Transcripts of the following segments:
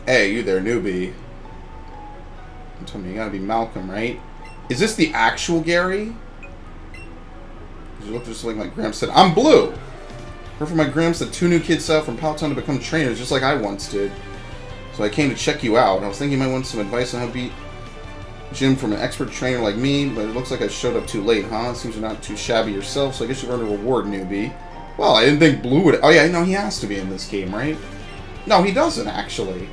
Hey, you there, newbie. I'm telling you, you gotta be Malcolm, right? Is this the actual Gary? You look just like my Gramps said. I'm Blue! Heard from my Gramps that 2 new kids set out from Powtown to become trainers, just like I once did. So I came to check you out. I was thinking you might want some advice on how to beat gym from an expert trainer like me, but it looks like I showed up too late, huh? It seems you're not too shabby yourself, so I guess you've earned a reward, newbie. Well, I didn't think Blue would... Oh yeah, no, he has to be in this game, right? No, he doesn't, actually.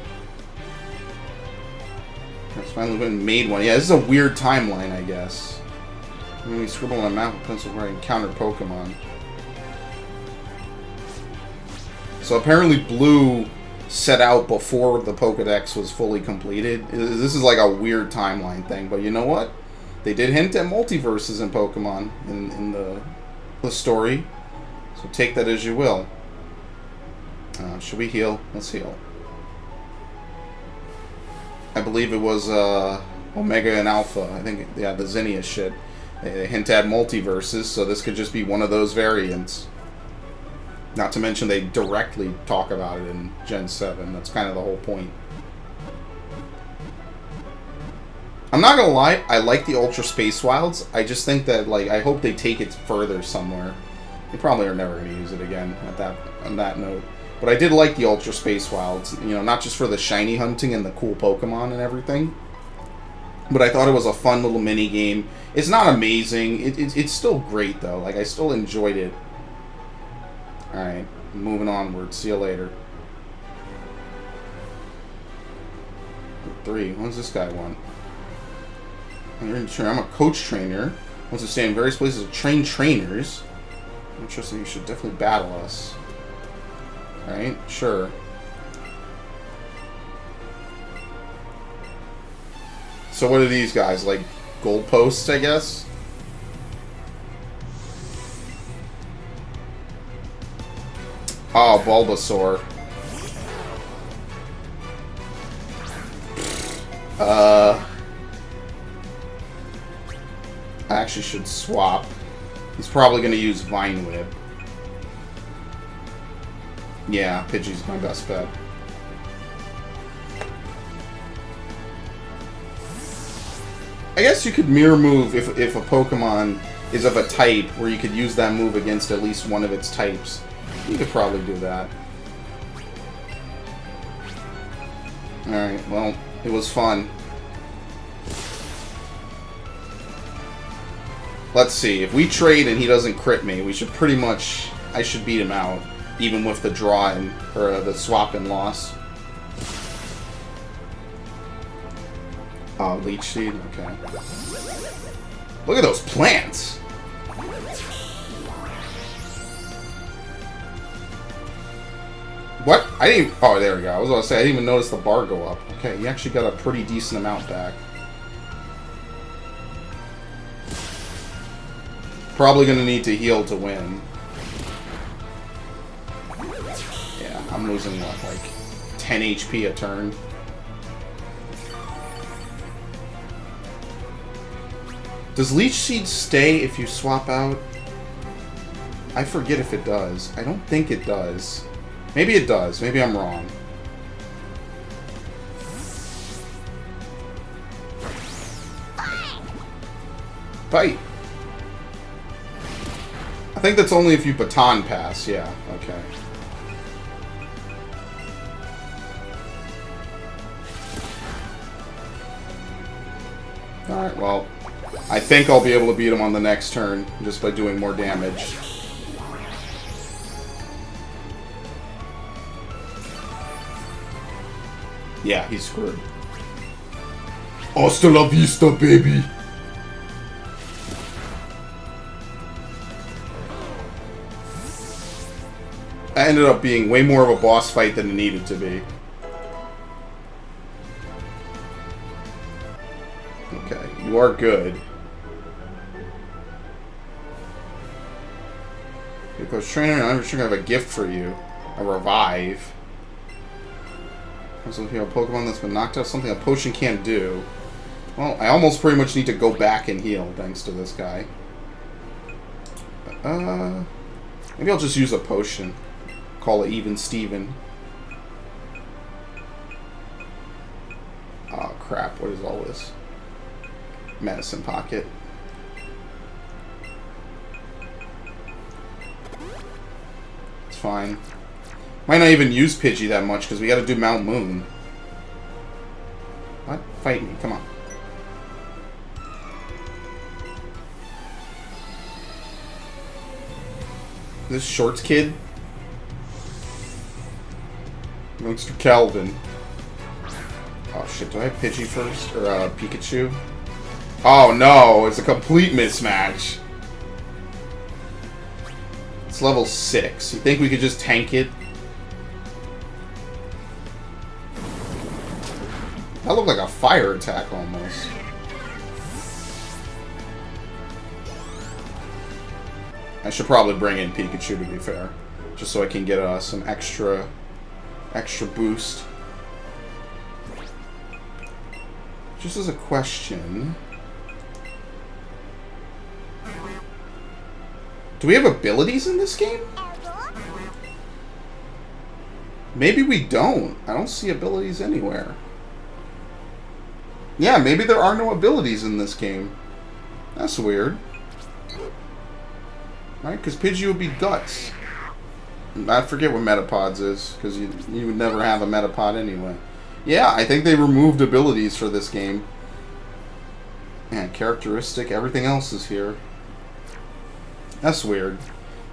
Let's finally went and made one. Yeah, this is a weird timeline, I guess. Let me scribble on a map with pencil where I encountered Pokemon. So apparently Blue set out before the Pokedex was fully completed. This is like a weird timeline thing, but you know what? They did hint at multiverses in Pokemon in the story. So take that as you will. Should we heal? Let's heal. I believe it was Omega and Alpha. I think, yeah, the Zinnia shit. They hint at multiverses, so this could just be one of those variants. Not to mention they directly talk about it in Gen 7. That's kind of the whole point. I'm not gonna lie, I like the Ultra Space Wilds. I just think that, like, I hope they take it further somewhere. They probably are never gonna use it again on that note. But I did like the Ultra Space Wilds, you know, not just for the shiny hunting and the cool Pokemon and everything. But I thought it was a fun little mini game. It's not amazing. It's still great, though. Like, I still enjoyed it. Alright, moving onward. See you later. 3. What does this guy want? I'm a coach trainer. Wants to stay in various places to train trainers. Interesting, you should definitely battle us. Alright, sure. So what are these guys? Like, goalposts, I guess? Oh, Bulbasaur. I actually should swap. He's probably going to use Vine Whip. Yeah, Pidgey's my best bet. I guess you could mirror move if a Pokemon is of a type where you could use that move against at least one of its types. You could probably do that. Alright, well, it was fun. Let's see, if we trade and he doesn't crit me, we should pretty much... I should beat him out, even with the draw and, or the swap and loss. Oh, Leech Seed? Okay. Look at those plants! What? I didn't even... Oh, there we go. I was going to say, I didn't even notice the bar go up. Okay, you actually got a pretty decent amount back. Probably going to need to heal to win. Yeah, I'm losing, what, like 10 HP a turn? Does Leech Seed stay if you swap out? I forget if it does. I don't think it does. Maybe it does. Maybe I'm wrong. Bite. I think that's only if you baton pass. Yeah, okay. Alright, well, I think I'll be able to beat him on the next turn just by doing more damage. Yeah, he's screwed. Hasta la vista, baby! That ended up being way more of a boss fight than it needed to be. Okay, you are good. Because trainer, I'm sure I have a gift for you. A revive. I was looking at a Pokemon that's been knocked out, something a potion can't do. Well, I almost pretty much need to go back and heal thanks to this guy. Maybe I'll just use a potion. Call it Even Steven. crap. What is all this? Medicine pocket. It's fine. Might not even use Pidgey that much because we got to do Mount Moon. What? Fight me. Come on. This Shorts kid? Mr. Calvin. Oh shit, do I have Pidgey first? Or Pikachu? Oh no, it's a complete mismatch. It's level 6. You think we could just tank it? That looked like a fire attack almost. I should probably bring in Pikachu to be fair. Just so I can get some extra boost. Just as a question. Do we have abilities in this game? Maybe we don't. I don't see abilities anywhere. Yeah, maybe there are no abilities in this game. That's weird. Right? Because Pidgey would be Guts. I forget what Metapods is, because you would never have a Metapod anyway. Yeah, I think they removed abilities for this game. And characteristic, everything else is here. That's weird.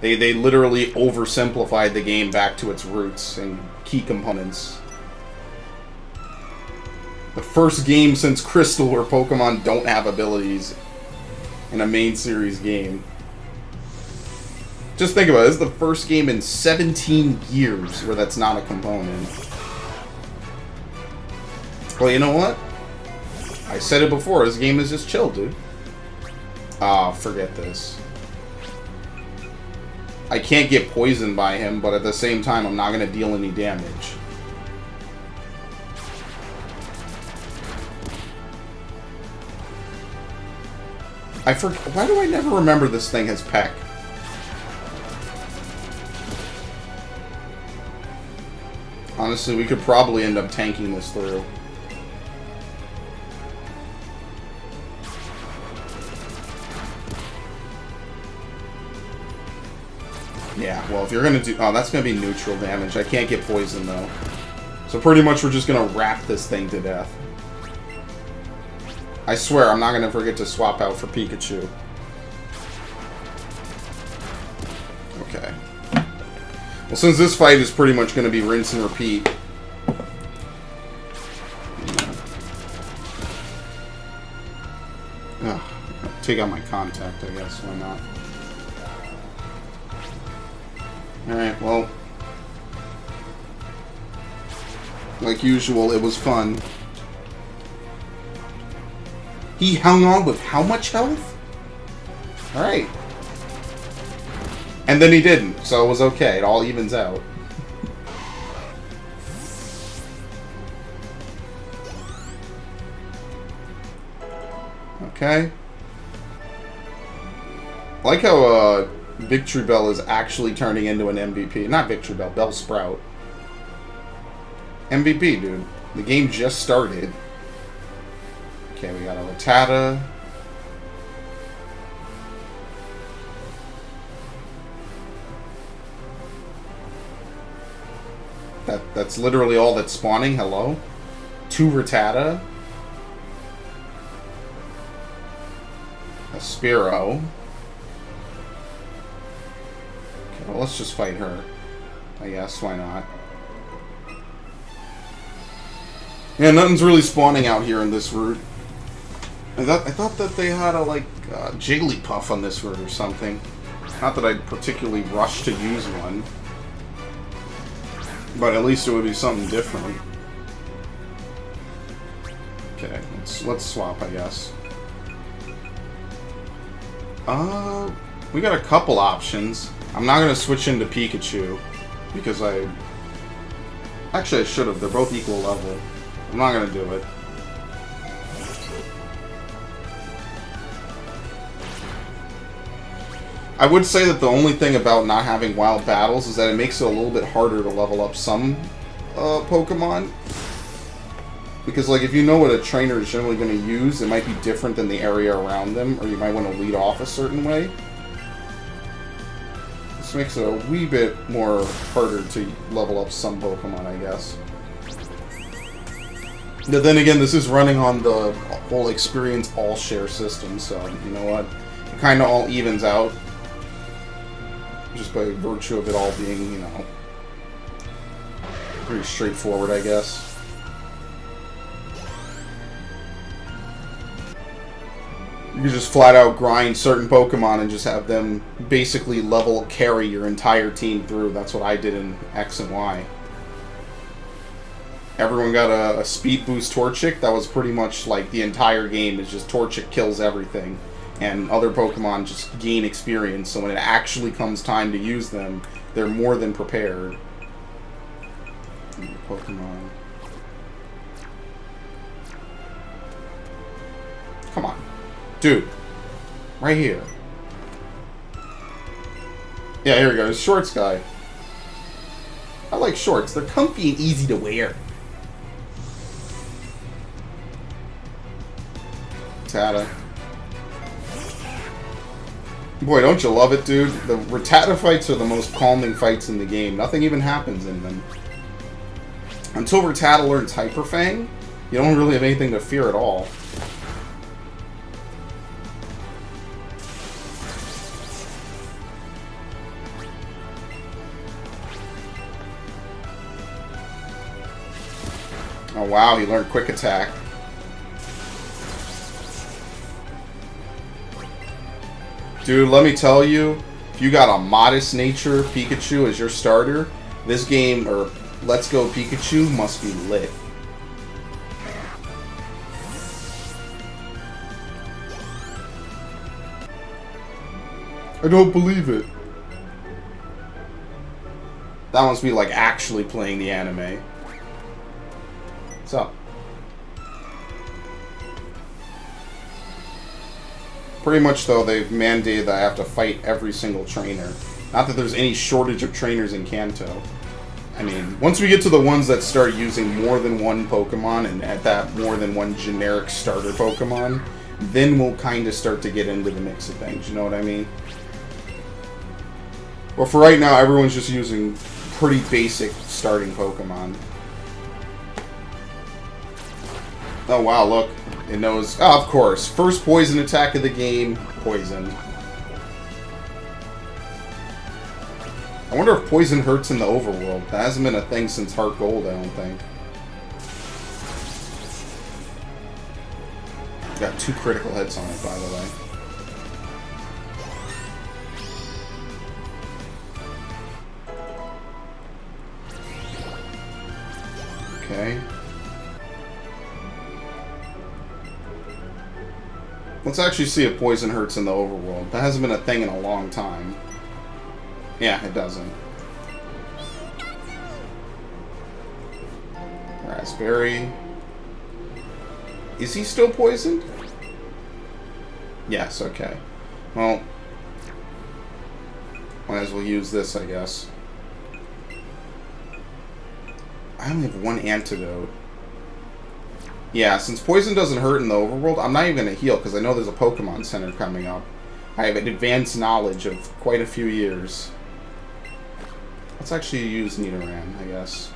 They literally oversimplified the game back to its roots and key components. The first game since Crystal where Pokemon don't have abilities in a main series game. Just think about it, this is the first game in 17 years where that's not a component. Well, you know what? I said it before, this game is just chill, dude. Ah, forget this. I can't get poisoned by him, but at the same time, I'm not going to deal any damage. I forget. Why do I never remember this thing has Peck? Honestly, we could probably end up tanking this through. Yeah, well, if you're going to do... Oh, that's going to be neutral damage. I can't get poisoned, though. So pretty much we're just going to wrap this thing to death. I swear, I'm not going to forget to swap out for Pikachu. Okay. Well, since this fight is pretty much going to be rinse and repeat... Ugh, take out my contact, I guess. Why not? Alright, well... Like usual, it was fun. He hung on with how much health? Alright. And then he didn't, so it was okay. It all evens out. Okay. I like how, Victory Bell is actually turning into an MVP. Not Victory Bell, Bellsprout. MVP, dude. The game just started. Okay, we got a Rattata. That's literally all that's spawning. Hello? 2 Rattata. A Spearow. Okay, well, let's just fight her. I guess, why not? Yeah, nothing's really spawning out here in this route. I thought that they had a, like, Jigglypuff on this route or something. Not that I'd particularly rush to use one. But at least it would be something different. Okay, let's swap, I guess. We got a couple options. I'm not gonna switch into Pikachu because actually I should have. They're both equal level. I'm not gonna do it. I would say that the only thing about not having wild battles is that it makes it a little bit harder to level up some Pokemon. Because, like, if you know what a trainer is generally going to use, it might be different than the area around them, or you might want to lead off a certain way. This makes it a wee bit more harder to level up some Pokemon, I guess. But then again, this is running on the whole experience all-share system, so, you know what? It kind of all evens out. Just by virtue of it all being, you know, pretty straightforward, I guess. You can just flat out grind certain Pokemon and just have them basically level carry your entire team through. That's what I did in X and Y. Everyone got a speed boost Torchic. That was pretty much like the entire game is just Torchic kills everything. And other Pokemon just gain experience, so when it actually comes time to use them, they're more than prepared. Pokemon. Come on. Dude. Right here. Yeah, here we go. Shorts guy. I like shorts. They're comfy and easy to wear. Rattata. Boy, don't you love it, dude? The Rattata fights are the most calming fights in the game. Nothing even happens in them. Until Rattata learns Hyper Fang, you don't really have anything to fear at all. Oh wow, he learned Quick Attack. Dude, let me tell you, if you got a Modest Nature Pikachu as your starter, this game, or Let's Go Pikachu, must be lit. I don't believe it. That must be like actually playing the anime. What's up? Pretty much, though, they've mandated that I have to fight every single trainer. Not that there's any shortage of trainers in Kanto. I mean, once we get to the ones that start using more than one Pokemon, and at that, more than one generic starter Pokemon, then we'll kind of start to get into the mix of things, you know what I mean? Well, for right now, everyone's just using pretty basic starting Pokemon. Oh, wow, look. It knows... Oh, of course. First poison attack of the game. Poison. I wonder if poison hurts in the overworld. That hasn't been a thing since Heart Gold, I don't think. Got 2 critical hits on it, by the way. Okay. Let's actually see if poison hurts in the overworld. That hasn't been a thing in a long time. Yeah, it doesn't. Raspberry. Is he still poisoned? Yes, okay. Well, might as well use this, I guess. I only have 1 antidote. Yeah, since poison doesn't hurt in the overworld, I'm not even going to heal, because I know there's a Pokemon Center coming up. I have an advanced knowledge of quite a few years. Let's actually use Nidoran, I guess.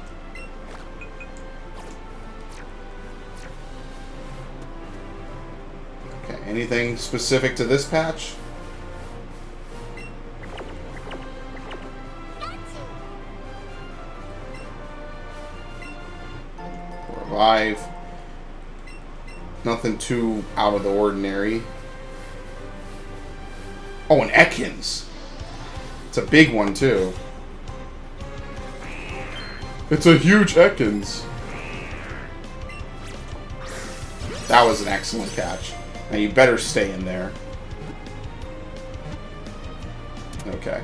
Okay, anything specific to this patch? Revive. Nothing too out of the ordinary. Oh, an Ekans. It's a big one, too. It's a huge Ekans. That was an excellent catch. Now you better stay in there. Okay.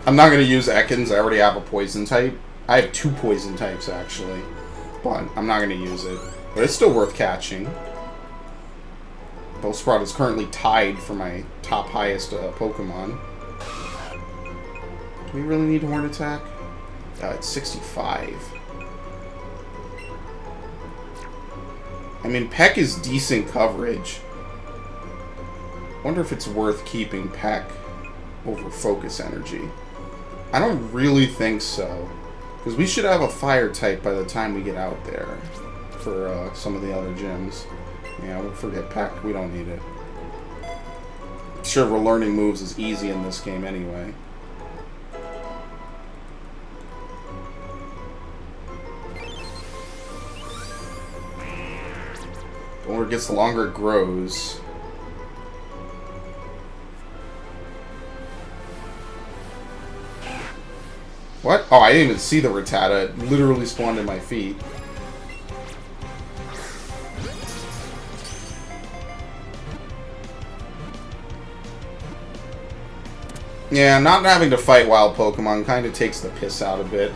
I'm not going to use Ekans. I already have a poison type. I have 2 poison types, actually. But I'm not going to use it. But it's still worth catching. Bellsprout is currently tied for my top highest Pokemon. Do we really need Horn Attack? It's 65. I mean, Peck is decent coverage. Wonder if it's worth keeping Peck over Focus Energy. I don't really think so. Because we should have a fire type by the time we get out there. For some of the other gyms. Yeah, we'll forget Peck. We don't need it. Sure, we're learning moves is easy in this game anyway. The older it gets, the longer it grows. What? Oh, I didn't even see the Rattata. It literally spawned in my feet. Yeah, not having to fight wild Pokemon kind of takes the piss out a bit.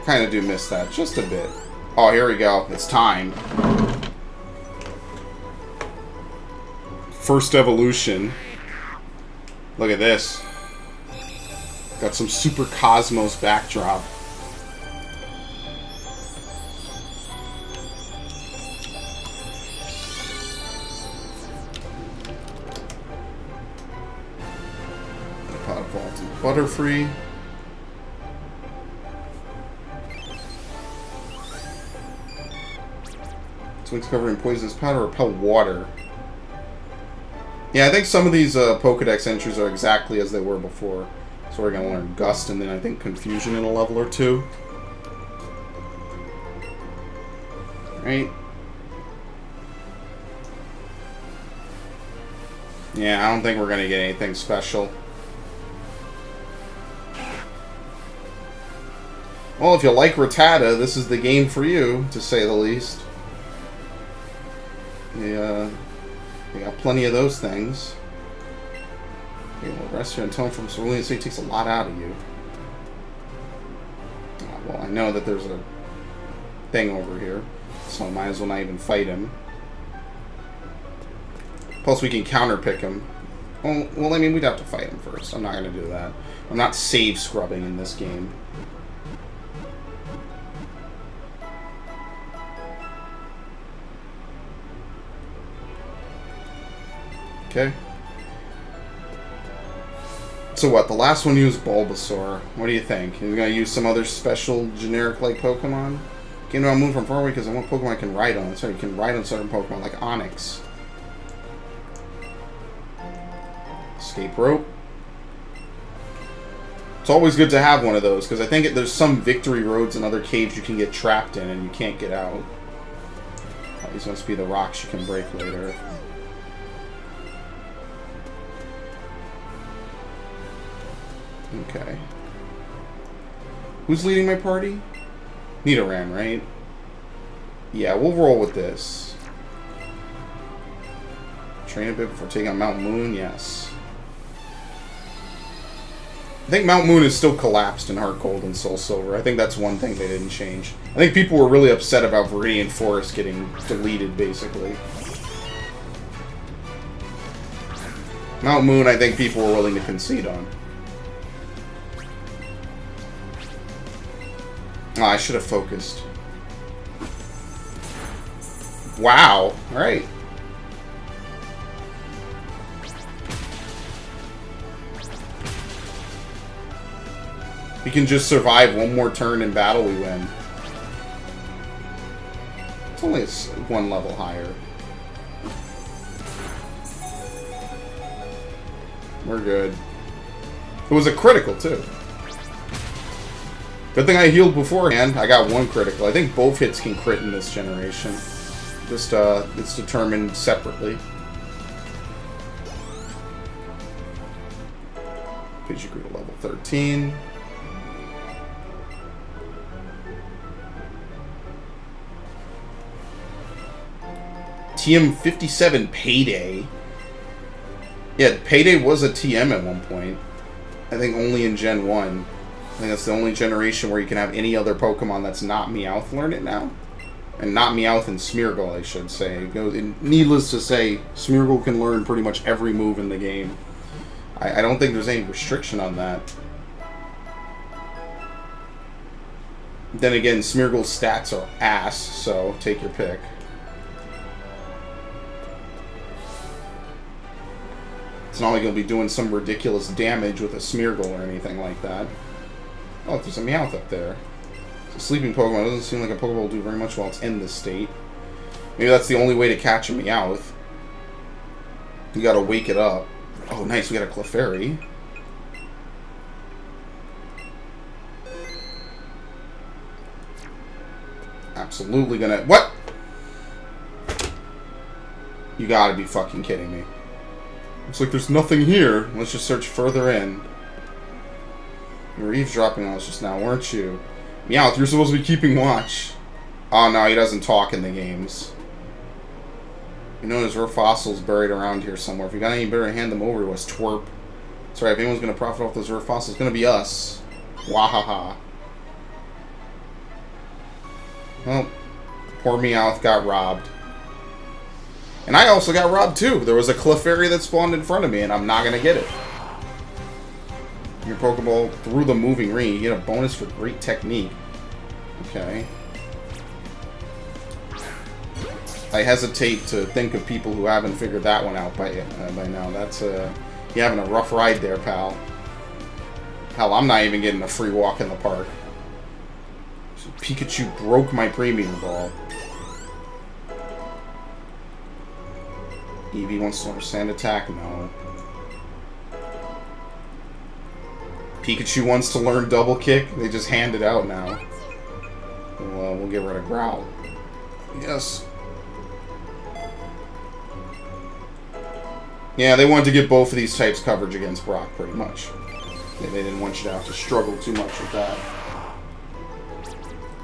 Kind of do miss that, just a bit. Oh, here we go. It's time. First evolution. Look at this. Got some Super Cosmos backdrop. Butterfree. Wings covered in poisonous powder repel water. Yeah, I think some of these Pokedex entries are exactly as they were before. So we're going to learn Gust and then I think Confusion in a level or two. Right? Yeah, I don't think we're going to get anything special. Well, if you like Rattata, this is the game for you, to say the least. Yeah, we got plenty of those things. Okay, well, rest here and tone from Cerulean Sea takes a lot out of you. Well, I know that there's a thing over here, so I might as well not even fight him. Plus, we can counterpick him. Well, I mean, we'd have to fight him first. I'm not going to do that. I'm not save scrubbing in this game. Okay. So what? The last one used Bulbasaur. What do you think? Are you going to use some other special generic-like Pokemon? Game I'll move from far away because I want Pokemon I can ride on. So you can ride on certain Pokemon like Onix. Escape Rope. It's always good to have one of those because I think there's some victory roads and other caves you can get trapped in and you can't get out. Oh, these must be the rocks you can break later. Okay. Who's leading my party? Nidoran, right? Yeah, we'll roll with this. Train a bit before taking on Mount Moon, yes. I think Mount Moon is still collapsed in Heart Gold and Soul Silver. I think that's one thing they didn't change. I think people were really upset about Viridian Forest getting deleted, basically. Mount Moon, I think people were willing to concede on. Oh, I should have focused. Wow. Alright. We can just survive one more turn in battle, we win. It's only one level higher. We're good. It was a critical, too. Good thing I healed beforehand. I got one critical. I think both hits can crit in this generation. Just, it's determined separately. Pidgey grew to level 13. TM57 Payday. Yeah, Payday was a TM at one point. I think only in Gen 1. I think that's the only generation where you can have any other Pokemon that's not Meowth learn it now. And not Meowth and Smeargle, I should say. Needless to say, Smeargle can learn pretty much every move in the game. I don't think there's any restriction on that. Then again, Smeargle's stats are ass, so take your pick. It's not like you'll be doing some ridiculous damage with a Smeargle or anything like that. Oh, there's a Meowth up there. It's a sleeping Pokemon. It doesn't seem like a Pokeball will do very much while it's in this state. Maybe that's the only way to catch a Meowth. You gotta wake it up. Oh, nice. We got a Clefairy. Absolutely gonna... What? You gotta be fucking kidding me. Looks like there's nothing here. Let's just search further in. You were eavesdropping on us just now, weren't you? Meowth, you're supposed to be keeping watch. Oh no, he doesn't talk in the games. You know there's rare fossils buried around here somewhere. If you got any better, hand them over to us, twerp. That's right, if anyone's gonna profit off those rare fossils, it's gonna be us. Wahaha. Well, poor Meowth got robbed. And I also got robbed too. There was a Clefairy that spawned in front of me, and I'm not gonna get it. Your Pokeball through the moving ring. You get a bonus for great technique. Okay. I hesitate to think of people who haven't figured that one out by now. That's you're having a rough ride there, pal. Hell, I'm not even getting a free walk in the park. So Pikachu broke my premium ball. Eevee wants to learn Sand Attack? No. Pikachu wants to learn Double Kick? They just hand it out now. Well, we'll get rid of Growl. Yes. Yeah, they wanted to get both of these types coverage against Brock, pretty much. They didn't want you to have to struggle too much with that.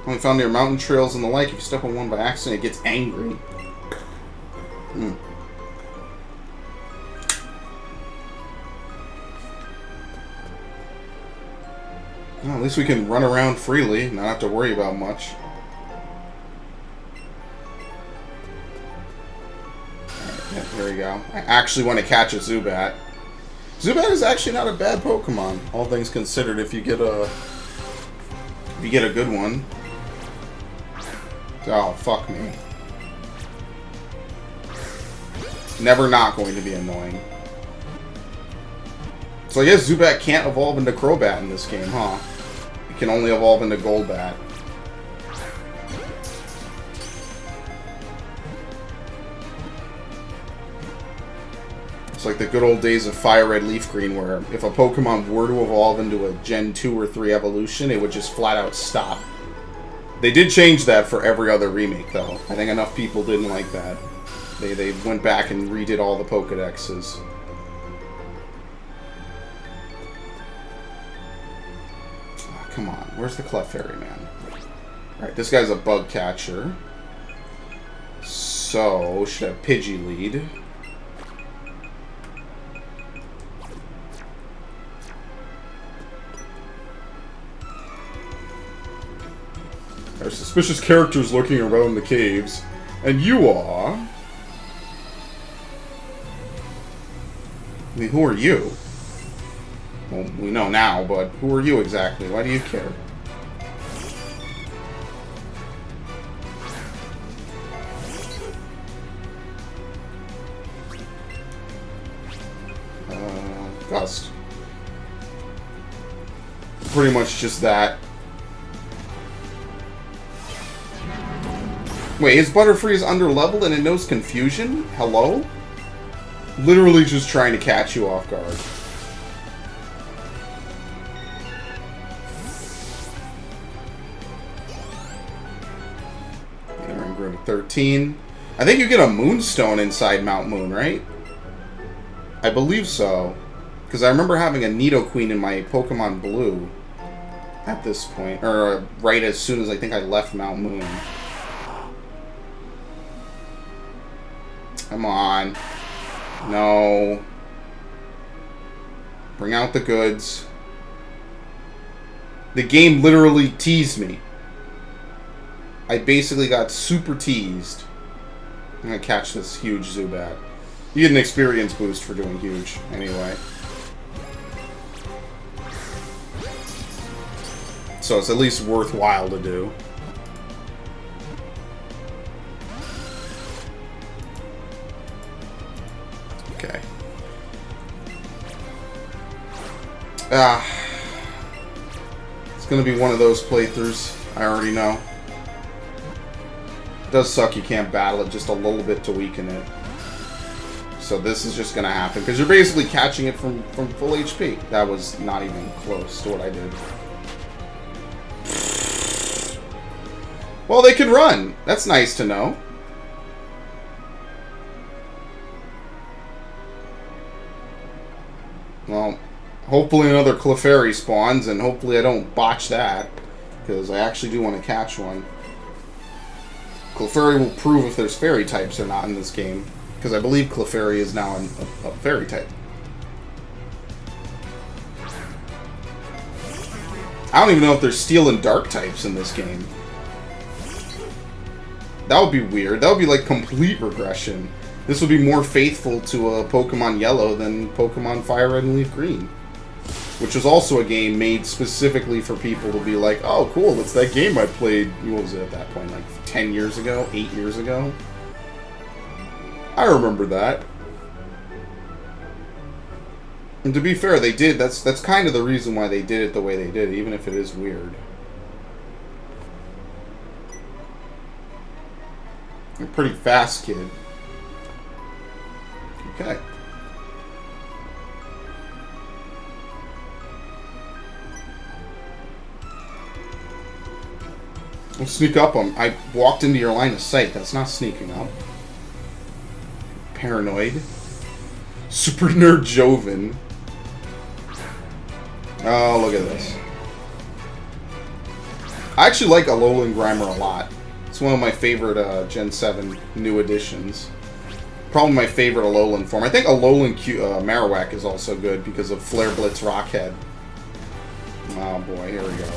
Only found near mountain trails and the like. If you step on one by accident, it gets angry. Hmm. Well, at least we can run around freely, not have to worry about much. Alright, yeah, there we go. I actually want to catch a Zubat. Zubat is actually not a bad Pokemon, all things considered, if you get a good one. Oh, fuck me. Never not going to be annoying. So I guess Zubat can't evolve into Crobat in this game, huh? It can only evolve into Golbat. It's like the good old days of Fire Red Leaf Green, where if a Pokemon were to evolve into a Gen 2 or 3 evolution, it would just flat out stop. They did change that for every other remake, though. I think enough people didn't like that. They went back and redid all the Pokedexes. Come on, where's the Clefairy, man? Alright, this guy's a bug catcher. So, should have Pidgey-lead. There are suspicious characters lurking around the caves. And you are... I mean, who are you? Well, we know now, but who are you exactly? Why do you care? Gust. Pretty much just that. Wait, his Butterfree is under-leveled and it knows confusion? Hello? Literally just trying to catch you off guard. We're at 13. I think you get a Moonstone inside Mount Moon, right? I believe so. Because I remember having a Nidoqueen in my Pokemon Blue at this point. Or right as soon as I think I left Mount Moon. Come on. No. Bring out the goods. The game literally teased me. I basically got super teased. I'm gonna catch this huge Zubat. You get an experience boost for doing huge, anyway. So it's at least worthwhile to do. Okay. It's gonna be one of those playthroughs. I already know. It does suck you can't battle it just a little bit to weaken it. So this is just gonna happen because you're basically catching it from full HP. That was not even close to what I did. Well, they can run. That's nice to know. Well, hopefully another Clefairy spawns, and hopefully I don't botch that, because I actually do want to catch one. Clefairy will prove if there's fairy types or not in this game, because I believe Clefairy is now a fairy type. I don't even know if there's steel and dark types in this game. That would be weird. That would be like complete regression. This would be more faithful to Pokemon Yellow than Pokemon Fire Red and Leaf Green. Which was also a game made specifically for people to be like, oh cool, it's that game I played, what was it at that point, like 10 years ago? 8 years ago? I remember that. And to be fair, they did, that's kind of the reason why they did it the way they did, even if it is weird. You're a pretty fast kid. Okay. We'll sneak up on. I walked into your line of sight. That's not sneaking up. Paranoid. Super Nerd Joven. Oh, look at this. I actually like Alolan Grimer a lot. It's one of my favorite Gen 7 new additions. Probably my favorite Alolan form. I think Alolan Marowak is also good because of Flare Blitz Rockhead. Oh boy, here we go.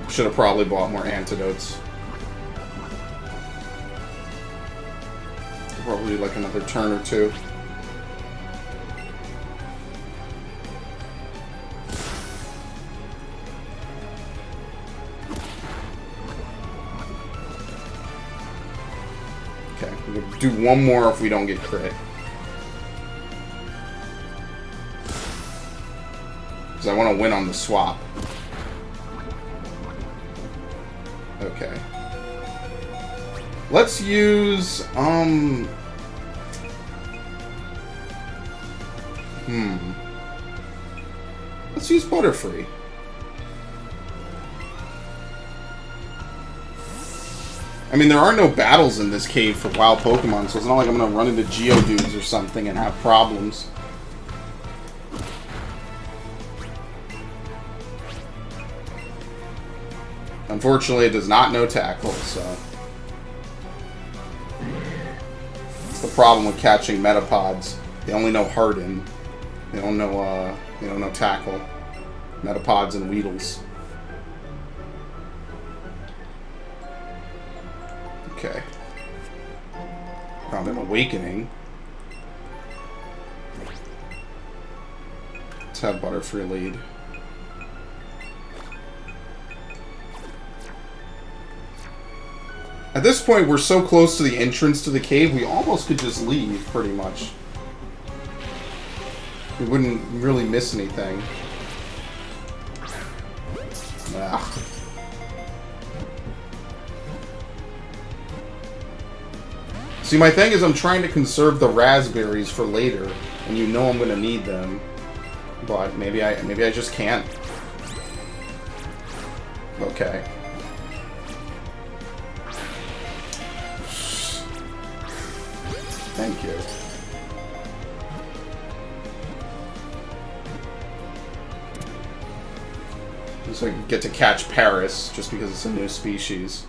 Should have probably bought more antidotes. Probably like another turn or two. Okay, we'll do one more if we don't get crit. Because I want to win on the swap. Okay. Let's use, Let's use Butterfree. I mean, there are no battles in this cave for wild Pokemon, so it's not like I'm going to run into Geodudes or something and have problems. Unfortunately, it does not know Tackle, so... That's the problem with catching Metapods. They only know Harden. They don't know Tackle. Metapods and Weedles. Okay. Found an Awakening. Let's have Butterfree lead. At this point, we're so close to the entrance to the cave, we almost could just leave, pretty much. We wouldn't really miss anything. Ah. See, my thing is I'm trying to conserve the raspberries for later, and you know I'm going to need them. But maybe I just can't. Okay. Thank you. So I get to catch Paris just because it's a new species.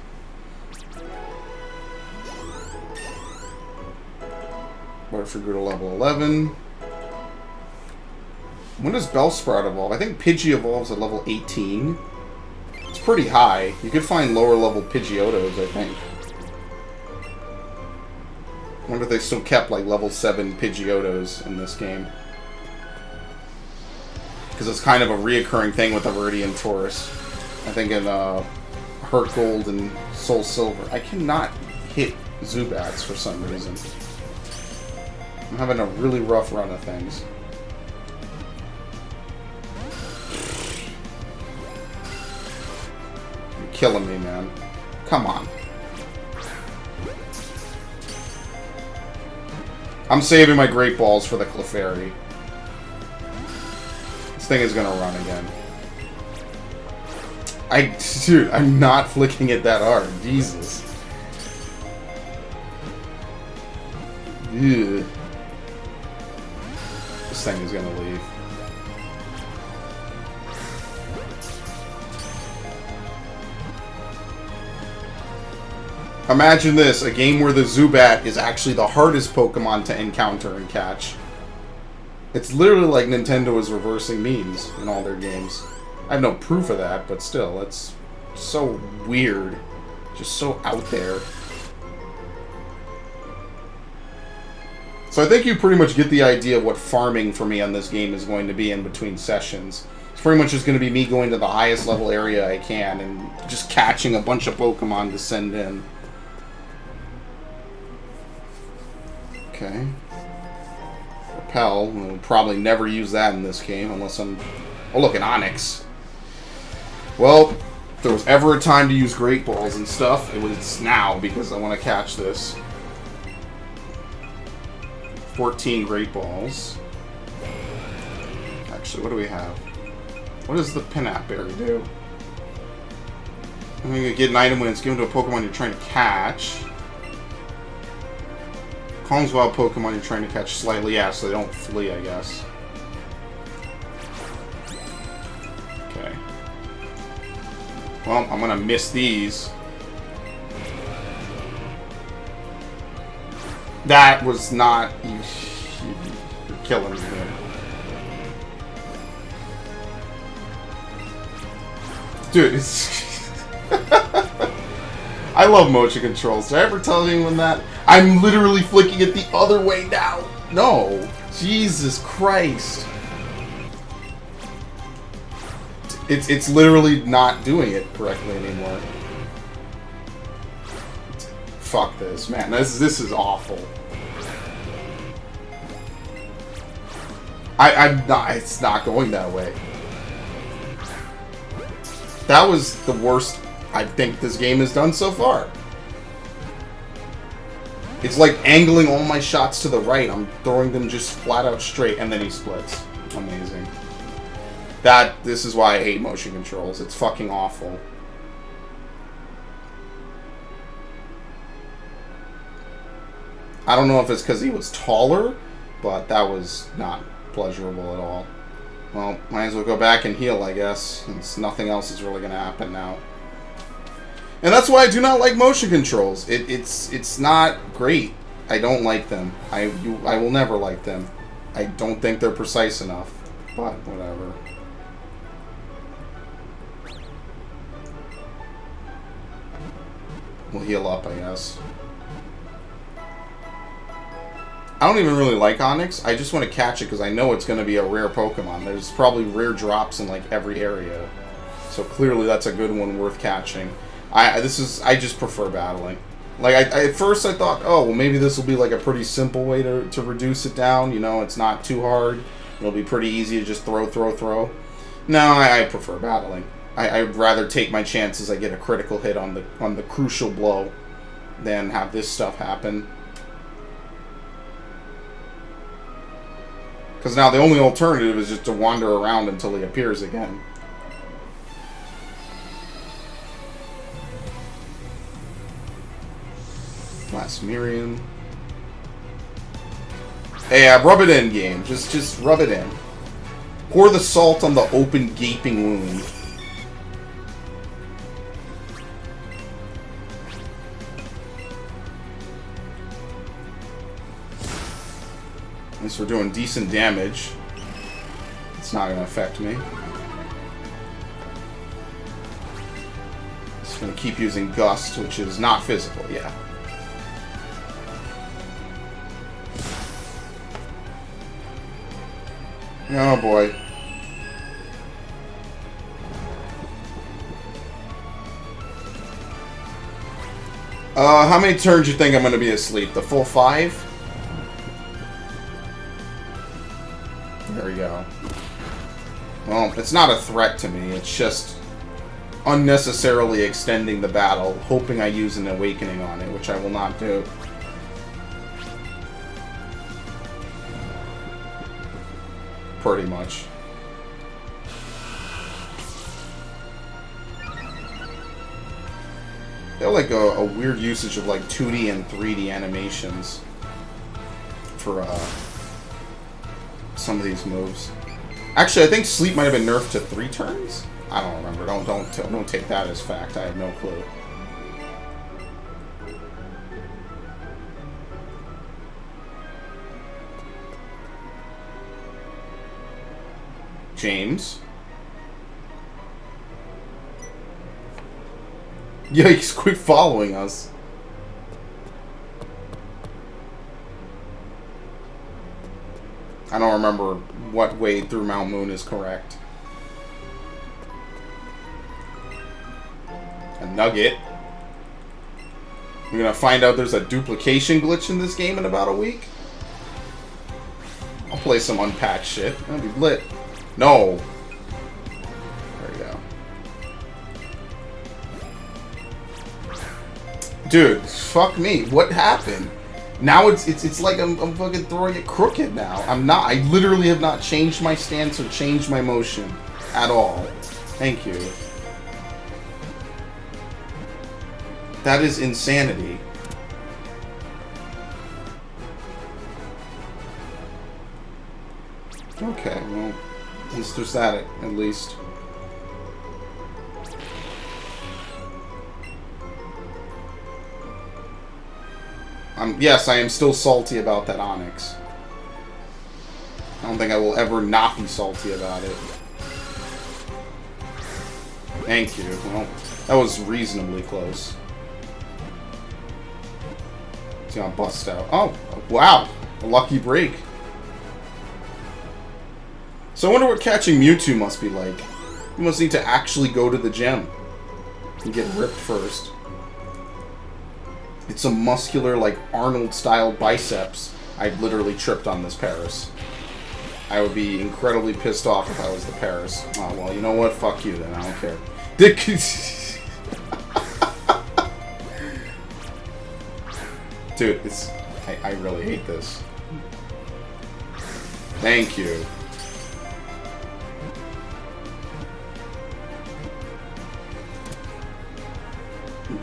Butterfree grew to level 11. When does Bellsprout evolve? I think Pidgey evolves at level 18. It's pretty high. You could find lower level Pidgeotos, I think. I wonder if they still kept like level 7 Pidgeotos in this game. Because it's kind of a reoccurring thing with the Viridian Taurus. I think in Heart Gold and Soul Silver. I cannot hit Zubats for some reason. I'm having a really rough run of things. You're killing me, man. Come on. I'm saving my Great Balls for the Clefairy. This thing is gonna run again. Dude, I'm not flicking it that hard. Jesus. Ugh. This thing is gonna leave. Imagine this, a game where the Zubat is actually the hardest Pokemon to encounter and catch. It's literally like Nintendo is reversing memes in all their games. I have no proof of that, but still, it's so weird. Just so out there. So I think you pretty much get the idea of what farming for me on this game is going to be in between sessions. It's pretty much just going to be me going to the highest level area I can and just catching a bunch of Pokemon to send in. Okay. Repel. We'll probably never use that in this game unless I'm... Oh, look, an Onix. Well, if there was ever a time to use Great Balls and stuff, it was now because I want to catch this. 14 Great Balls. Actually, what do we have? What does the Pinap Berry do? I'm going to get an item when it's given to a Pokemon you're trying to catch. Calms wild Pokemon you're trying to catch slightly, yeah, so they don't flee, I guess. Okay. Well, I'm going to miss these. That was not... You're killing me, man. Dude, it's... I love motion controls. Did I ever tell anyone that? I'm literally flicking it the other way now. No. Jesus Christ. It's literally not doing it correctly anymore. Fuck this, man. This is awful. I'm not. It's not going that way. That was the worst I think this game has done so far. It's like angling all my shots to the right. I'm throwing them just flat out straight, and then he splits. Amazing. This is why I hate motion controls. It's fucking awful. I don't know if it's because he was taller, but that was not pleasurable at all. Well, might as well go back and heal, I guess, since nothing else is really going to happen now. And that's why I do not like motion controls. It's not great. I don't like them. I will never like them. I don't think they're precise enough. But whatever. We'll heal up, I guess. I don't even really like Onix. I just want to catch it because I know it's going to be a rare Pokemon. There's probably rare drops in like every area. So clearly that's a good one worth catching. I just prefer battling. Like, at first I thought, oh, well, maybe this will be like a pretty simple way to reduce it down. You know, it's not too hard. It'll be pretty easy to just throw. No, I prefer battling. I'd rather take my chances I get a critical hit on the crucial blow than have this stuff happen. Because now the only alternative is just to wander around until he appears again. Last Miriam. Hey, rub it in, game. Just rub it in. Pour the salt on the open, gaping wound. At least we're doing decent damage. It's not going to affect me. Just going to keep using Gust, which is not physical, yeah. Oh boy. How many turns you think I'm gonna be asleep? The full 5? There we go. Well, it's not a threat to me. It's just unnecessarily extending the battle, hoping I use an awakening on it, which I will not do. Pretty much. They have like a weird usage of like 2D and 3D animations for some of these moves. Actually, I think sleep might have been nerfed to 3 turns. I don't remember. Don't take that as fact. I have no clue. James. Yikes, quit following us. I don't remember what way through Mount Moon is correct. A nugget. We're gonna find out there's a duplication glitch in this game in about a week. I'll play some unpatched shit. That'll be lit. No. There we go. Dude, fuck me. What happened? Now it's like I'm fucking throwing it crooked now. I'm not. I literally have not changed my stance or changed my motion at all. Thank you. That is insanity. Okay, well, at least there's that at least. Yes, I am still salty about that Onyx. I don't think I will ever not be salty about it. Thank you. Well, that was reasonably close. It's gonna bust out. Oh, wow. A lucky break. So I wonder what catching Mewtwo must be like. You must need to actually go to the gym and get ripped first. It's a muscular, like, Arnold-style biceps. I literally tripped on this Paris. I would be incredibly pissed off if I was the Paris. Oh, well, you know what? Fuck you, then. I don't care. Dude, it's... I really hate this. Thank you.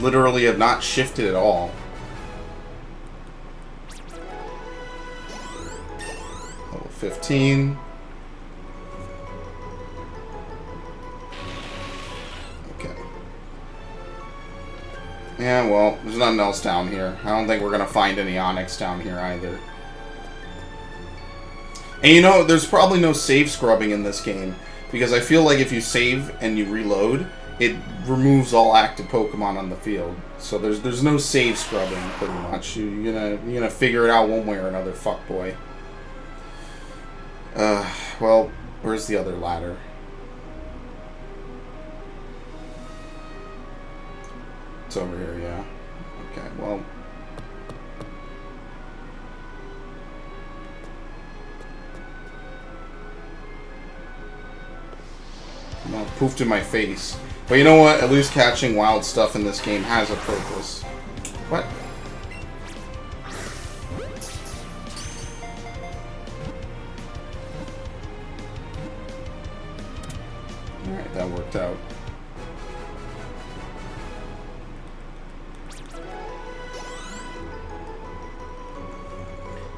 Literally have not shifted at all. Level 15. Okay. Yeah, well, there's nothing else down here. I don't think we're gonna find any Onyx down here either. And you know, there's probably no save scrubbing in this game, because I feel like if you save and you reload, it removes all active Pokemon on the field. So there's no save scrubbing, pretty much. You're gonna figure it out one way or another, fuckboy. Well, where's the other ladder? It's over here, yeah. Okay, well. Well, poofed in my face. But you know what? At least catching wild stuff in this game has a purpose. What? Alright, that worked out.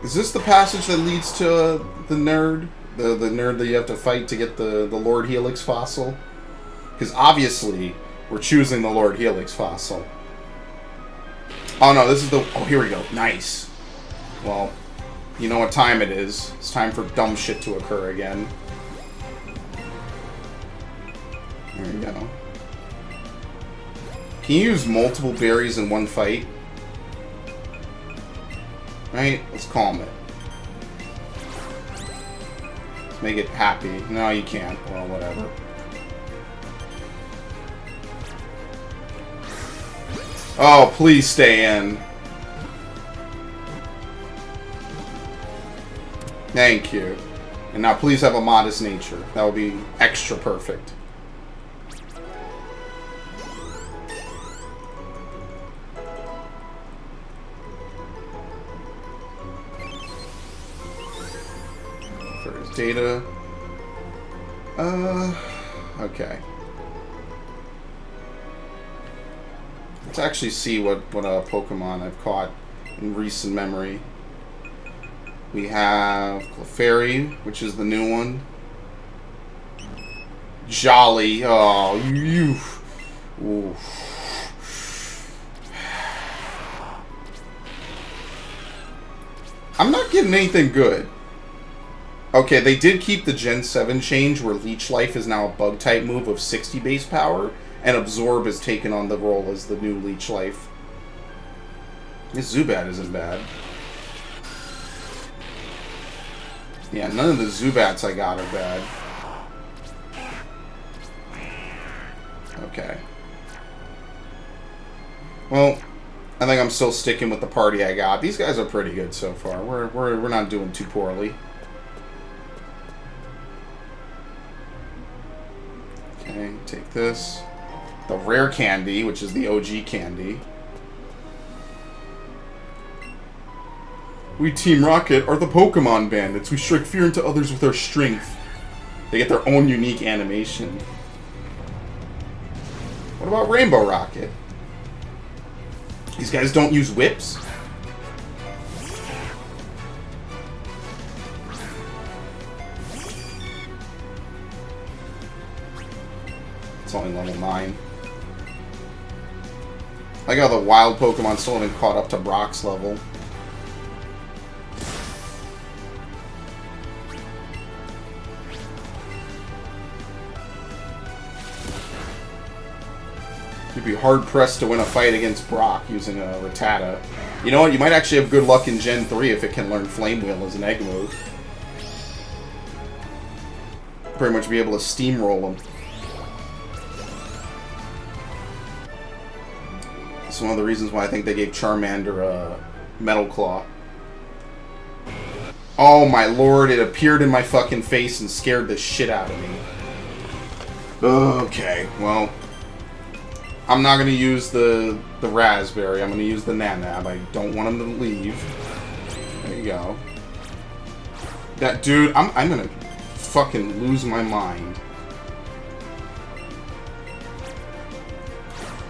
Is this the passage that leads to the nerd? The nerd that you have to fight to get the Lord Helix fossil? Because obviously, we're choosing the Lord Helix fossil. Oh no, this is the... Oh, here we go. Nice. Well, you know what time it is. It's time for dumb shit to occur again. There we go. Can you use multiple berries in one fight? Right? Let's calm it. Let's make it happy. No, you can't. Well, whatever. Oh, please stay in. Thank you. And now please have a modest nature. That would be extra perfect. First data. Okay. Let's actually see what Pokemon I've caught in recent memory. We have Clefairy, which is the new one. Jolly. Oh, you. Ooh. I'm not getting anything good. Okay, they did keep the Gen 7 change where Leech Life is now a bug-type move of 60 base power, and Absorb has taken on the role as the new Leech Life. This Zubat isn't bad. Yeah, none of the Zubats I got are bad. Okay. Well, I think I'm still sticking with the party I got. These guys are pretty good so far. We're not doing too poorly. Okay, take this. The rare candy, which is the OG candy. We Team Rocket are the Pokemon Bandits. We strike fear into others with our strength. They get their own unique animation. What about Rainbow Rocket? These guys don't use whips? It's only level 9. I like how the wild Pokemon still haven't caught up to Brock's level. You'd be hard-pressed to win a fight against Brock using a Rattata. You know what? You might actually have good luck in Gen 3 if it can learn Flame Wheel as an egg move. Pretty much be able to steamroll him. That's one of the reasons why I think they gave Charmander a Metal Claw. Oh my lord, it appeared in my fucking face and scared the shit out of me. Okay, well... I'm not going to use the Raspberry. I'm going to use the Nanab. I don't want him to leave. There you go. That dude, I'm going to fucking lose my mind.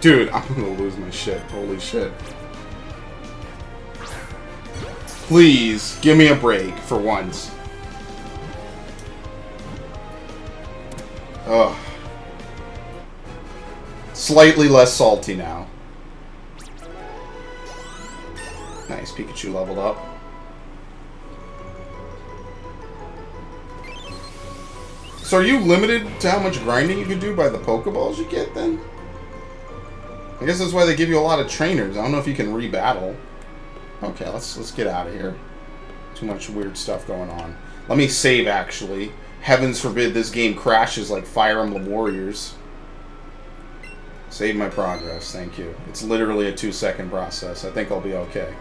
Dude, I'm going to lose my shit. Holy shit. Please, give me a break for once. Ugh. Slightly less salty now. Nice, Pikachu leveled up. So are you limited to how much grinding you can do by the Pokeballs you get then? I guess that's why they give you a lot of trainers. I don't know if you can rebattle. Okay, let's get out of here. Too much weird stuff going on. Let me save actually. Heavens forbid this game crashes like Fire Emblem Warriors. Save my progress, thank you. It's literally a 2-second process. I think I'll be okay.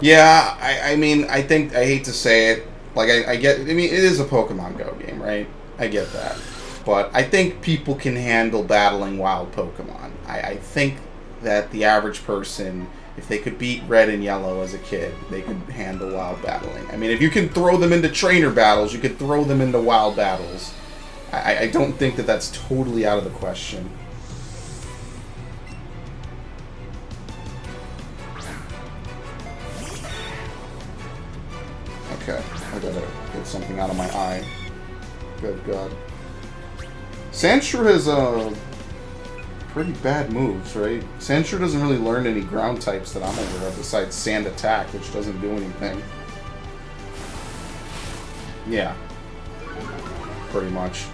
Yeah, I mean, I think, I hate to say it, like, I get, I mean, it is a Pokemon Go game, right? I get that. But I think people can handle battling wild Pokemon. I think that the average person, if they could beat Red and Yellow as a kid, they could handle wild battling. I mean, if you can throw them into trainer battles, you could throw them into wild battles. I don't think that that's totally out of the question. Okay, I gotta get something out of my eye. Good God. Sandshrew has pretty bad moves, right? Sandshrew doesn't really learn any ground types that I'm aware of besides Sand Attack, which doesn't do anything. Yeah. Pretty much.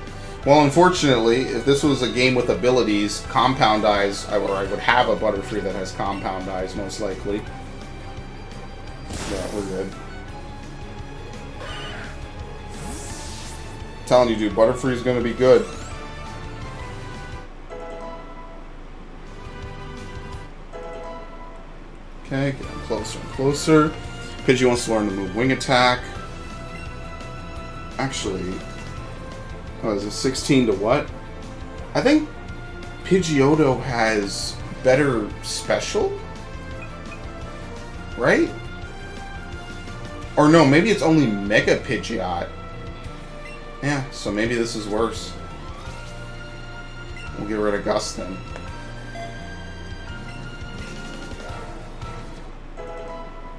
Well, unfortunately, if this was a game with abilities, Compound Eyes, I would have a Butterfree that has Compound Eyes, most likely. Yeah, we're good. telling you, dude, Butterfree is going to be good. Okay, getting closer and closer. Pidgey wants to learn to move Wing Attack. Actually, oh, is it 16 to what? I think Pidgeotto has better special? Right? Or no, maybe it's only Mega Pidgeot. Yeah, so maybe this is worse. We'll get rid of Gust then.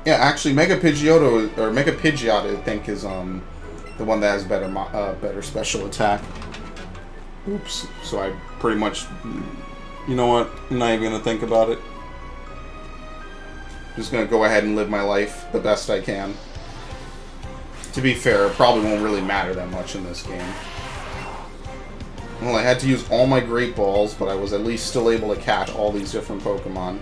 Yeah, actually, Mega Pidgeotto or Mega Pidgeot, I think, is the one that has better special attack. Oops. So I pretty much, you know what? I'm not even gonna think about it. Just gonna go ahead and live my life the best I can. To be fair, it probably won't really matter that much in this game. Well, I had to use all my Great Balls, but I was at least still able to catch all these different Pokemon.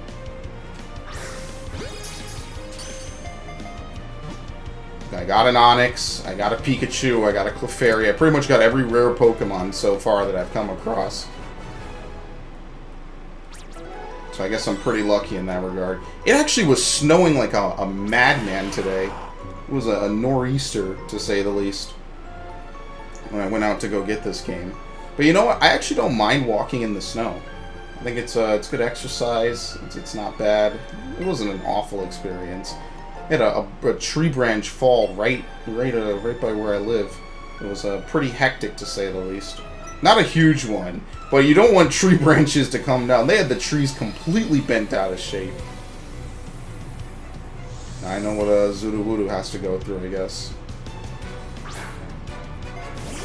I got an Onix, I got a Pikachu, I got a Clefairy. I pretty much got every rare Pokemon so far that I've come across. So I guess I'm pretty lucky in that regard. It actually was snowing like a madman today. It was a nor'easter, to say the least, when I went out to go get this game. But you know what? I actually don't mind walking in the snow. I think it's good exercise. It's not bad. It wasn't an awful experience. I had a tree branch fall right by where I live. It was pretty hectic, to say the least. Not a huge one, but you don't want tree branches to come down. They had the trees completely bent out of shape. I know what a Zoodowoodoo has to go through, I guess.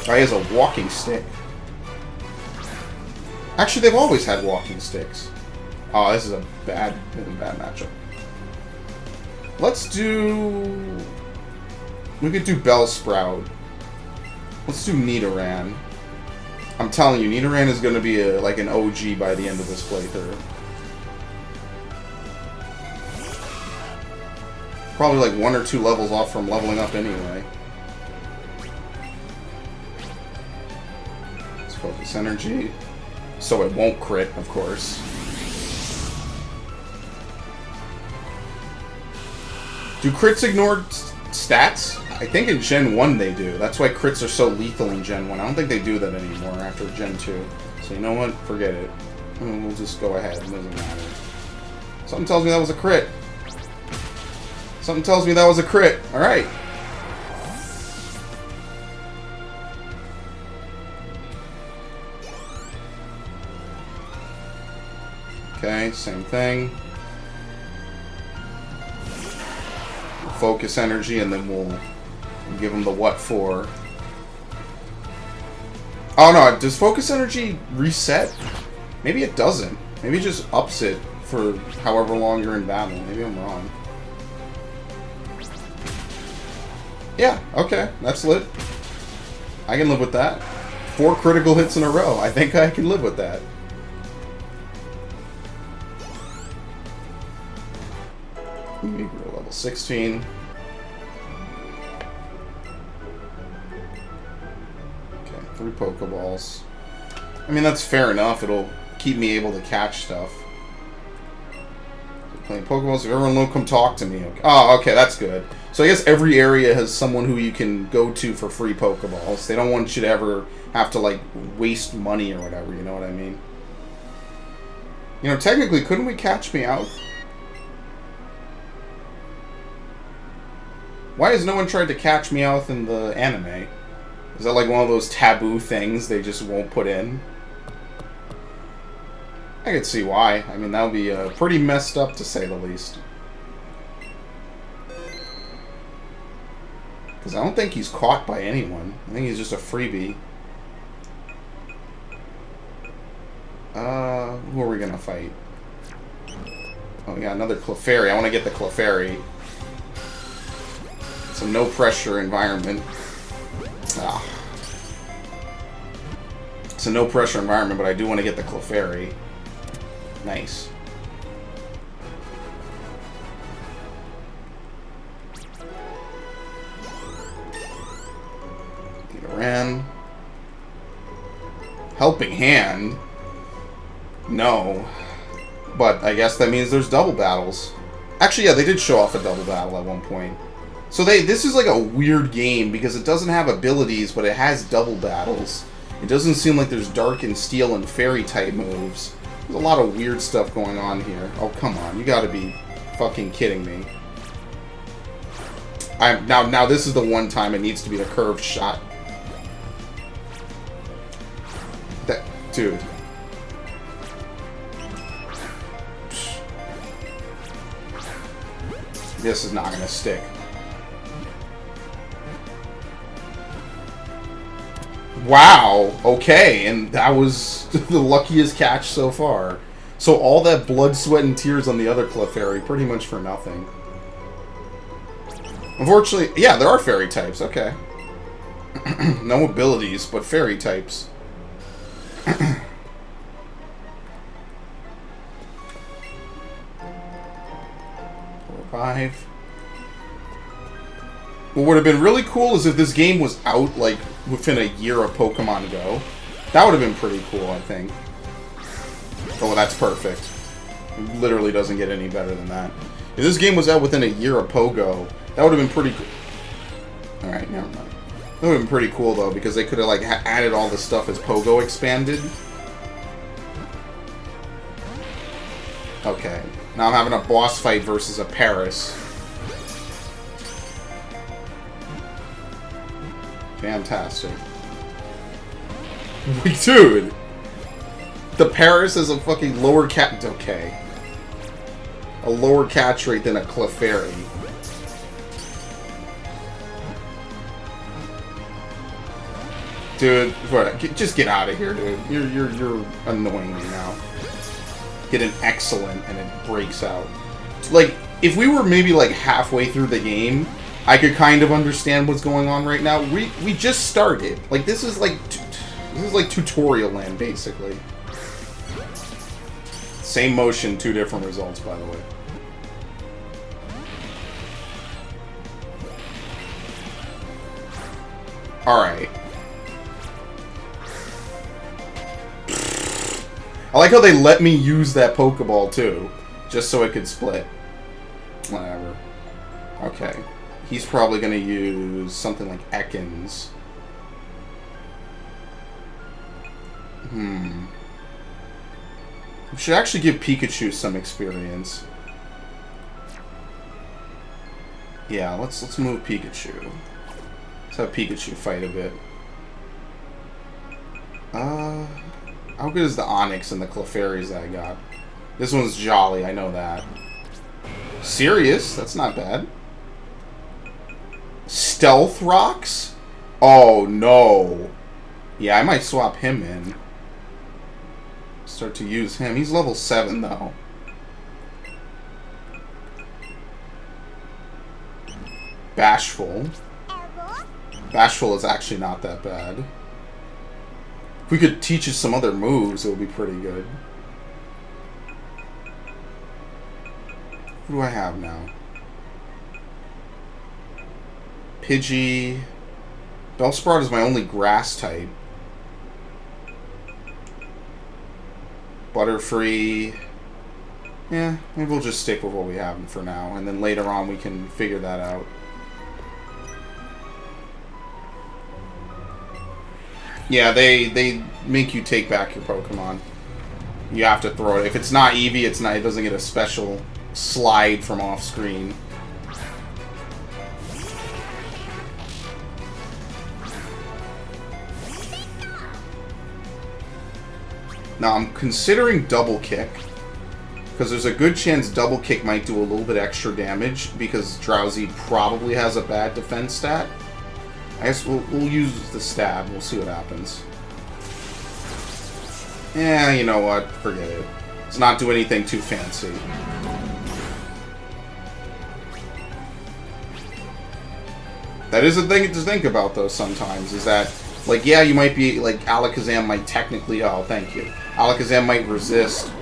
Oh, he has a walking stick. Actually, they've always had walking sticks. Oh, this is a bad matchup. Let's do... We could do Bellsprout. Let's do Nidoran. I'm telling you, Nidoran is going to be like an OG by the end of this playthrough. Probably like 1 or 2 levels off from leveling up anyway. Let's focus energy. So it won't crit, of course. Do crits ignore stats? I think in Gen 1 they do. That's why crits are so lethal in Gen 1. I don't think they do that anymore after Gen 2. So you know what? Forget it. I mean, we'll just go ahead. It doesn't matter. Something tells me that was a crit. Something tells me that was a crit. Alright. Okay, same thing. Focus energy, and then we'll give him the what for. Oh no, does focus energy reset? Maybe it doesn't. Maybe it just ups it for however long you're in battle. Maybe I'm wrong. Yeah, okay, that's lit. I can live with that. 4 critical hits in a row. I think I can live with that. Level 16. Okay, 3 Pokeballs. I mean, that's fair enough. It'll keep me able to catch stuff. So playing Pokeballs. If everyone will come talk to me. Okay. Oh, okay, that's good. So I guess every area has someone who you can go to for free Pokeballs. They don't want you to ever have to, like, waste money or whatever, you know what I mean? You know, technically, couldn't we catch Meowth? Why has no one tried to catch Meowth in the anime? Is that like one of those taboo things they just won't put in? I could see why. I mean, that would be pretty messed up, to say the least. Because I don't think he's caught by anyone. I think he's just a freebie. Who are we gonna fight? Oh, yeah, another Clefairy. I want to get the Clefairy. It's a no-pressure environment. Ah. It's a no-pressure environment, but I do want to get the Clefairy. Nice. Nidoran. Helping Hand? No. But I guess that means there's double battles. Actually, yeah, they did show off a double battle at one point. So this is like a weird game because it doesn't have abilities, but it has double battles. It doesn't seem like there's Dark and Steel and Fairy type moves. There's a lot of weird stuff going on here. Oh, come on. You gotta be fucking kidding me. Now this is the one time it needs to be the curved shot. Dude. This is not gonna stick. Wow, okay, and that was the luckiest catch so far. So all that blood, sweat, and tears on the other Clefairy, pretty much for nothing. Unfortunately, yeah, there are fairy types, okay. No abilities, but fairy types. 5. What would have been really cool is if this game was out, like, within a year of Pokemon Go. That would have been pretty cool, I think. Oh, that's perfect. It literally doesn't get any better than that. If this game was out within a year of Pogo, that would have been pretty cool. Alright, never mind. That would have been pretty cool, though, because they could have, like, added all the stuff as Pogo expanded. Okay. Now I'm having a boss fight versus a Paris. Fantastic. Dude! The Paris is a fucking lower cat... Okay. A lower catch rate than a Clefairy. Dude, just get out of here, dude. You're annoying me now. Get an excellent and it breaks out. Like, if we were maybe like halfway through the game, I could kind of understand what's going on right now. We just started. Like, this is like tutorial land, basically. Same motion, 2 different results, by the way. Alright. I like how they let me use that Pokeball, too. Just so it could split. Whatever. Okay. He's probably going to use something like Ekans. We should actually give Pikachu some experience. Yeah, let's move Pikachu. Let's have Pikachu fight a bit. How good is the Onix and the Clefairies that I got? This one's Jolly, I know that. Serious? That's not bad. Stealth Rocks? Oh, no. Yeah, I might swap him in. Start to use him. He's level 7, though. Bashful. Bashful is actually not that bad. If we could teach us some other moves, it would be pretty good. Who do I have now? Pidgey. Bellsprout is my only grass type. Butterfree. Yeah, maybe we'll just stick with what we have for now, and then later on we can figure that out. Yeah, they make you take back your Pokemon. You have to throw it. If it's not Eevee, it doesn't get a special slide from off screen. Now I'm considering Double Kick, because there's a good chance Double Kick might do a little bit extra damage, because Drowsy probably has a bad defense stat. I guess we'll use the stab. We'll see what happens. Yeah, you know what? Forget it. Let's not do anything too fancy. That is a thing to think about, though, sometimes, is that, like, yeah, you might be, like, Alakazam might technically, oh, thank you. Alakazam might resist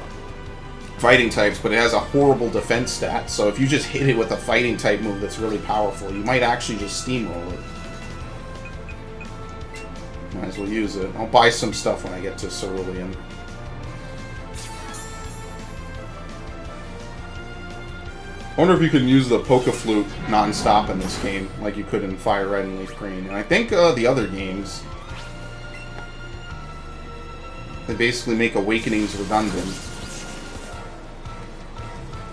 fighting types, but it has a horrible defense stat, so if you just hit it with a fighting type move that's really powerful, you might actually just steamroll it. Might as well use it. I'll buy some stuff when I get to Cerulean. I wonder if you can use the Poke-Flute non-stop in this game, like you could in Fire Red and Leaf Green. And I think the other games, they basically make Awakenings redundant.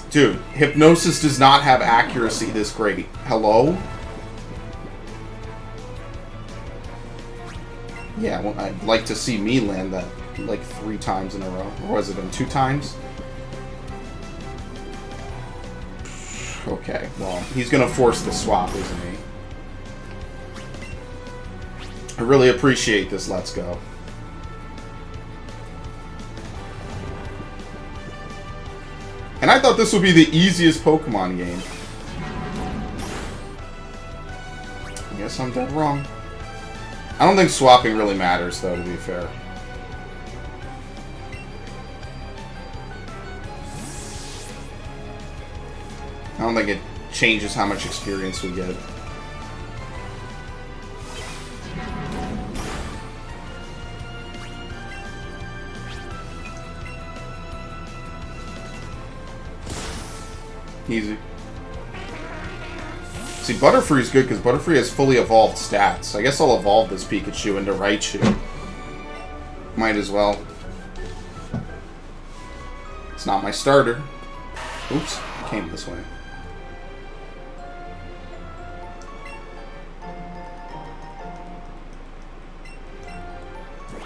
Dude, Hypnosis does not have accuracy this great. Hello? Yeah, well, I'd like to see me land that like 3 times in a row. Or was it in 2 times? Okay, well, he's gonna force the swap, isn't he? I really appreciate this Let's Go. And I thought this would be the easiest Pokemon game. I guess I'm dead wrong. I don't think swapping really matters, though, to be fair. I don't think it changes how much experience we get. Easy. See, Butterfree's good because Butterfree has fully evolved stats. I guess I'll evolve this Pikachu into Raichu. Might as well. It's not my starter. Oops, came this way.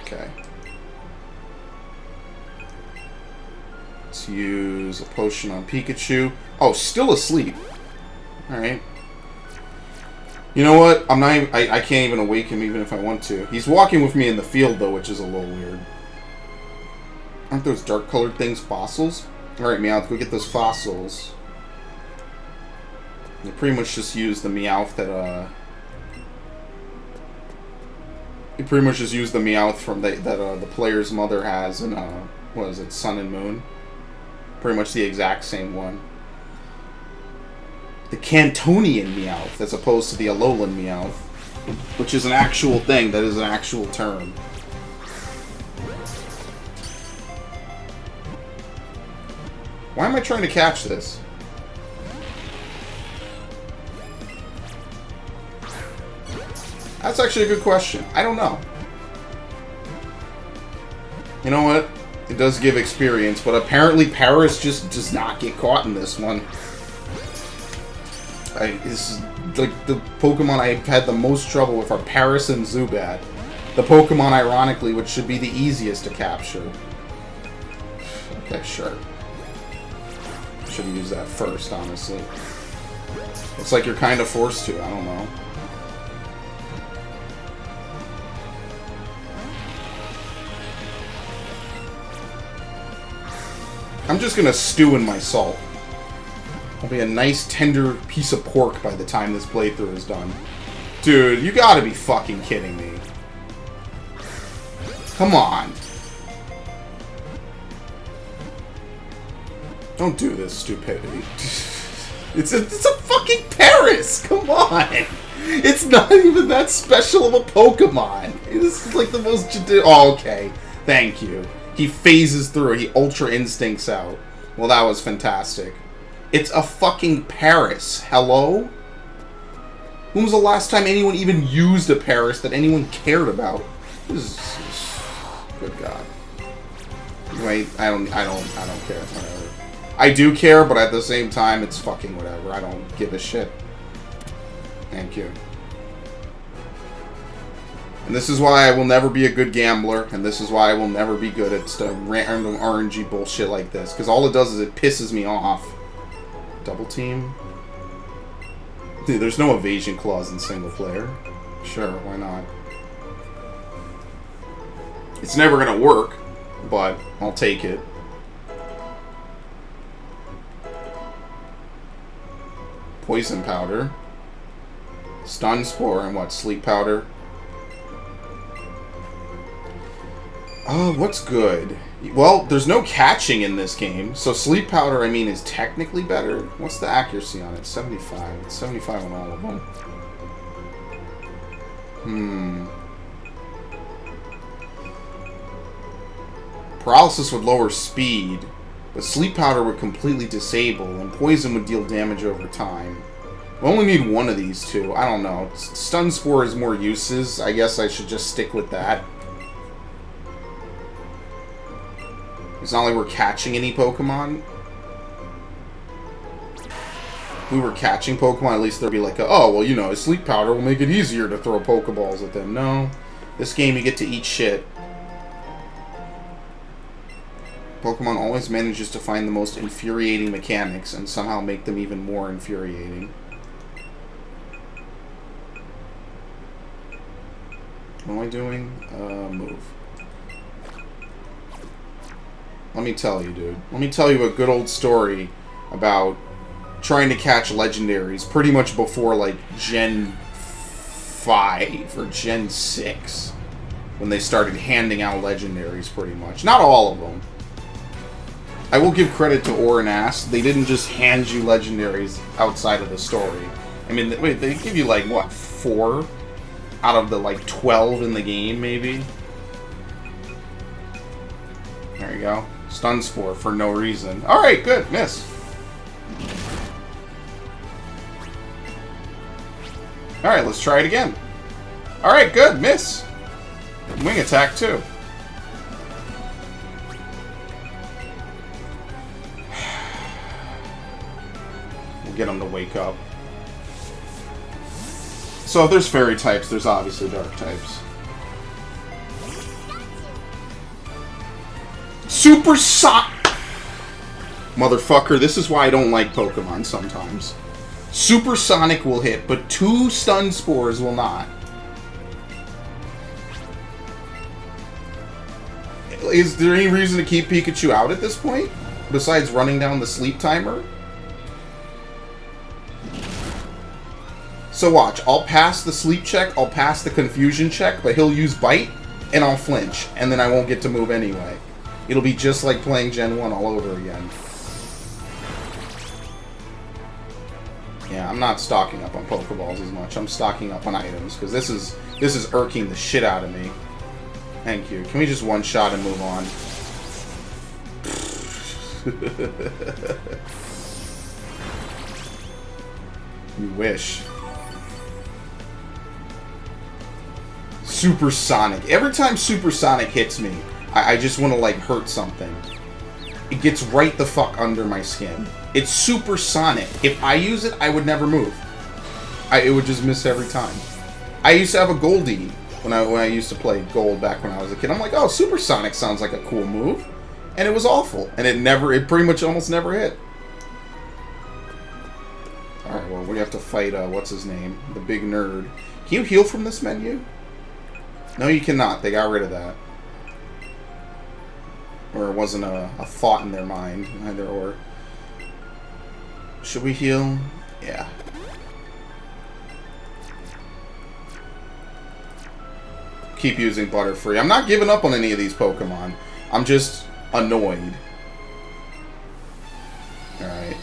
Okay. Let's use a potion on Pikachu. Oh, still asleep. Alright. You know what? I'm not even, I can't even awake him even if I want to. He's walking with me in the field, though, which is a little weird. Aren't those dark-colored things fossils? Alright, Meowth, go get those fossils. You pretty much just use the Meowth that, You pretty much just use the Meowth from the player's mother has in, what is it, Sun and Moon? Pretty much the exact same one. The Cantonian Meowth, as opposed to the Alolan Meowth, which is an actual thing, that is an actual term. Why am I trying to catch this? That's actually a good question. I don't know. You know what? It does give experience, but apparently Paris just does not get caught in this one. This is like the Pokemon I've had the most trouble with are Paris and Zubat. The Pokemon, ironically, which should be the easiest to capture. Okay, sure. Should have used that first, honestly. Looks like you're kind of forced to, I don't know. I'm just gonna stew in my salt. I'll be a nice, tender piece of pork by the time this playthrough is done. Dude, you gotta be fucking kidding me. Come on. Don't do this stupidity. It's a fucking Paris! Come on! It's not even that special of a Pokemon. This is like the most... Oh, okay. Thank you. He phases through. He Ultra Instincts out. Well, that was fantastic. It's a fucking Paris. Hello? When was the last time anyone even used a Paris that anyone cared about? This is good God. Wait, I don't care. Whatever. I do care, but at the same time, it's fucking whatever. I don't give a shit. Thank you. And this is why I will never be a good gambler, and this is why I will never be good at random RNG bullshit like this. Because all it does is it pisses me off. Double team? Dude, there's no evasion clause in single player. Sure, why not? It's never gonna work, but I'll take it. Poison powder. Stun spore and what? Sleep powder? What's good? Well, there's no catching in this game, so sleep powder, I mean, is technically better. What's the accuracy on it? 75. It's 75 on all of them. Paralysis would lower speed, but Sleep Powder would completely disable, and Poison would deal damage over time. We only need one of these two. I don't know. Stun Spore has more uses. I guess I should just stick with that. It's not like we're catching any Pokemon. If we were catching Pokemon, at least there'd be like a, oh, well, you know, Sleep Powder will make it easier to throw Pokeballs at them. No. This game, you get to eat shit. Pokemon always manages to find the most infuriating mechanics and somehow make them even more infuriating. What am I doing? Move. Let me tell you, dude. Let me tell you a good old story about trying to catch legendaries pretty much before, like, Gen 5 or Gen 6. When they started handing out legendaries, pretty much. Not all of them. I will give credit to Or and Ass. They didn't just hand you legendaries outside of the story. I mean, wait, they give you, like, what, 4? Out of the, like, 12 in the game, maybe? There you go. Stun Spore for no reason. Alright, good. Miss. Alright, let's try it again. Alright, good. Miss. Wing attack, too. We'll get him to wake up. So if there's fairy types, there's obviously dark types. Super Motherfucker, this is why I don't like Pokemon sometimes. Supersonic will hit, but 2 Stun Spores will not. Is there any reason to keep Pikachu out at this point? Besides running down the sleep timer? So watch, I'll pass the sleep check, I'll pass the confusion check, but he'll use Bite, and I'll flinch, and then I won't get to move anyway. It'll be just like playing Gen 1 all over again. Yeah, I'm not stocking up on Pokeballs as much. I'm stocking up on items, because this is irking the shit out of me. Thank you. Can we just one-shot and move on? You wish. Supersonic. Every time Supersonic hits me, I just want to, like, hurt something. It gets right the fuck under my skin. It's supersonic. If I use it, I would never move. It would just miss every time. I used to have a Goldie when I used to play Gold back when I was a kid. I'm like, oh, Supersonic sounds like a cool move. And it was awful. And it pretty much almost never hit. Alright, well, we have to fight, what's his name? The big nerd. Can you heal from this menu? No, you cannot. They got rid of that. Or it wasn't a thought in their mind. Either or. Should we heal? Yeah. Keep using Butterfree. I'm not giving up on any of these Pokemon. I'm just annoyed. Alright.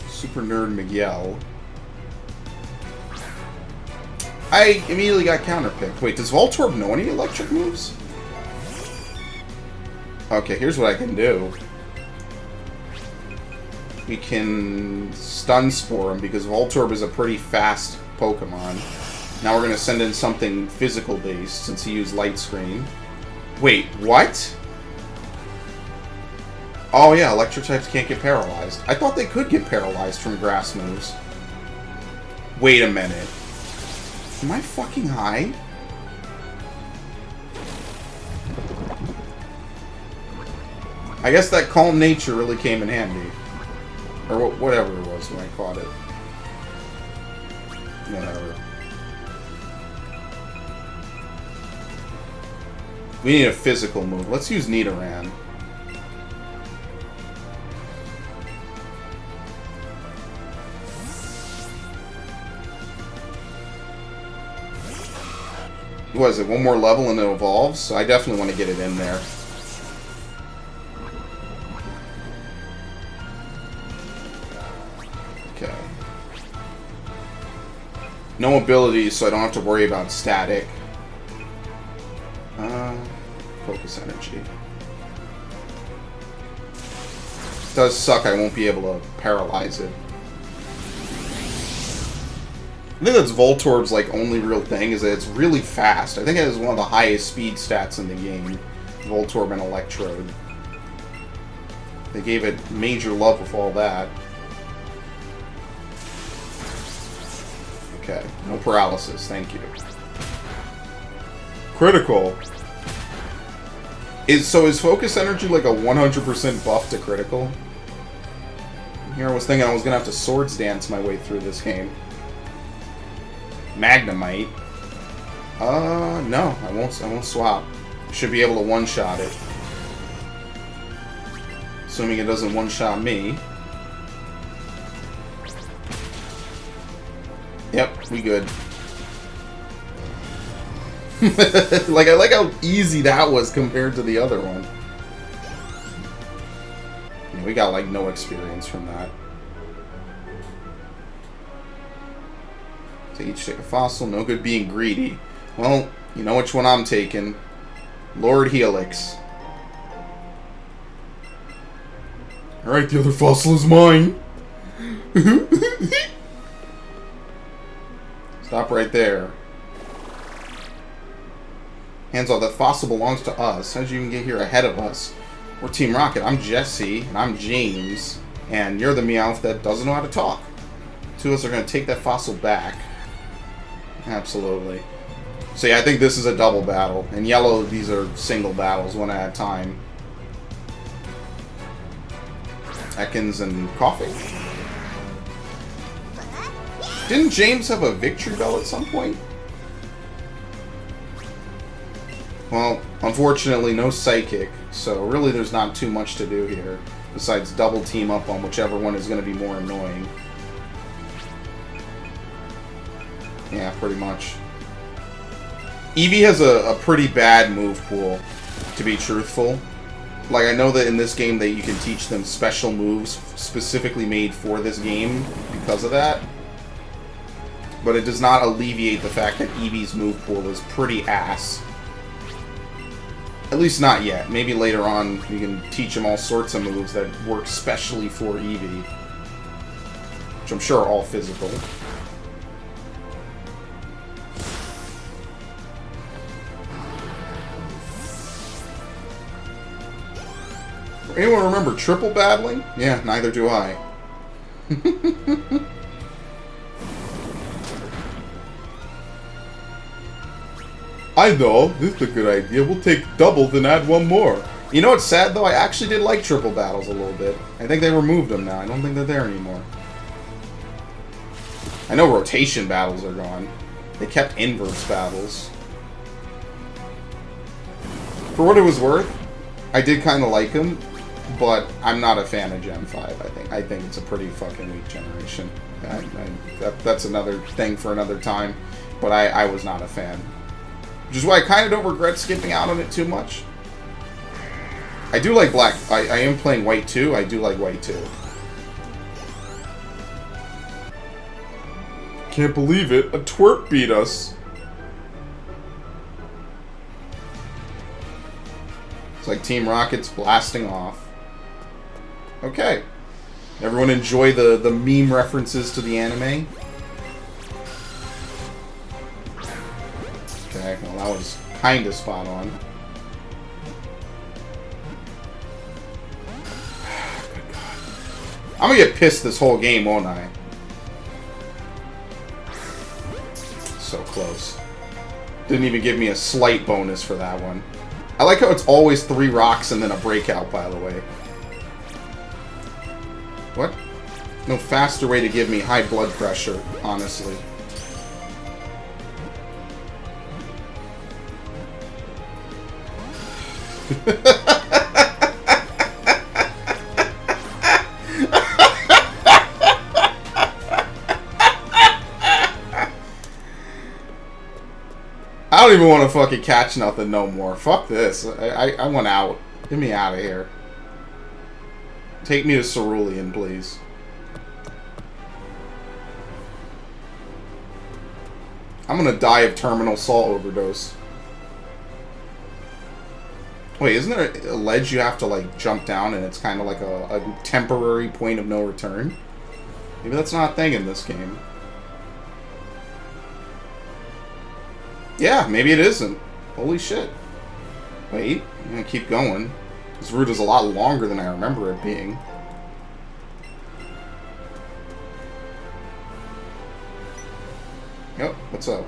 Super Nerd Miguel. I immediately got counterpicked. Wait, does Voltorb know any electric moves? Okay, here's what I can do. We can Stun Spore him because Voltorb is a pretty fast Pokemon. Now we're going to send in something physical based since he used Light Screen. Wait, what? Oh yeah, electric types can't get paralyzed. I thought they could get paralyzed from grass moves. Wait a minute. Am I fucking high? I guess that calm nature really came in handy. Or whatever it was when I caught it. Whatever. We need a physical move. Let's use Nidoran. What is it? One more level and it evolves? So I definitely want to get it in there. Okay. No abilities, so I don't have to worry about static. Focus energy. It does suck I won't be able to paralyze it. I think that's Voltorb's like only real thing, is that it's really fast. I think it has one of the highest speed stats in the game. Voltorb and Electrode. They gave it major love with all that. Okay, no paralysis, thank you. Critical. Is focus energy like a 100% buff to critical? Here I was thinking I was gonna have to swords dance my way through this game. Magnemite. No, I won't swap. Should be able to one-shot it. Assuming it doesn't one-shot me. Yep, we good. Like, I like how easy that was compared to the other one. Yeah, we got, like, no experience from that. To each take a fossil, no good being greedy. Well, you know which one I'm taking. Lord Helix. Alright, the other fossil is mine. Stop right there. Hands off, that fossil belongs to us. How did you even get here ahead of us? We're Team Rocket. I'm Jesse, and I'm James, and you're the Meowth that doesn't know how to talk. Two of us are going to take that fossil back. Absolutely. So yeah, I think this is a double battle. In yellow, these are single battles, one at a time. Ekans and Coffee. Didn't James have a victory bell at some point? Well, unfortunately, no Psychic, so really there's not too much to do here, besides double team up on whichever one is going to be more annoying. Yeah, pretty much. Eevee has a pretty bad move pool, to be truthful. Like, I know that in this game that you can teach them special moves specifically made for this game because of that. But it does not alleviate the fact that Eevee's move pool is pretty ass. At least not yet. Maybe later on you can teach them all sorts of moves that work specially for Eevee. Which I'm sure are all physical. Anyone remember triple battling? Yeah, neither do I. I know, this is a good idea. We'll take double, then add one more. You know what's sad, though? I actually did like triple battles a little bit. I think they removed them now. I don't think they're there anymore. I know rotation battles are gone. They kept inverse battles. For what it was worth, I did kind of like them, but I'm not a fan of Gen 5, I think it's a pretty fucking weak generation. That's another thing for another time, but I was not a fan. Which is why I kind of don't regret skipping out on it too much. I do like black. I am playing white too. I do like white too. Can't believe it. A twerp beat us. It's like Team Rocket's blasting off. Okay. Everyone enjoy the meme references to the anime? Okay, well that was kinda spot on. Good God. I'm gonna get pissed this whole game, won't I? So close. Didn't even give me a slight bonus for that one. I like how it's always 3 rocks and then a breakout, by the way. What? No faster way to give me high blood pressure, honestly. I don't even want to fucking catch nothing no more. Fuck this. I want out. Get me out of here. Take me to Cerulean, please. I'm gonna die of terminal salt overdose. Wait, isn't there a ledge you have to, like, jump down and it's kind of like a temporary point of no return? Maybe that's not a thing in this game. Yeah, maybe it isn't. Holy shit. Wait, I'm gonna keep going. This route is a lot longer than I remember it being. Yep, what's up?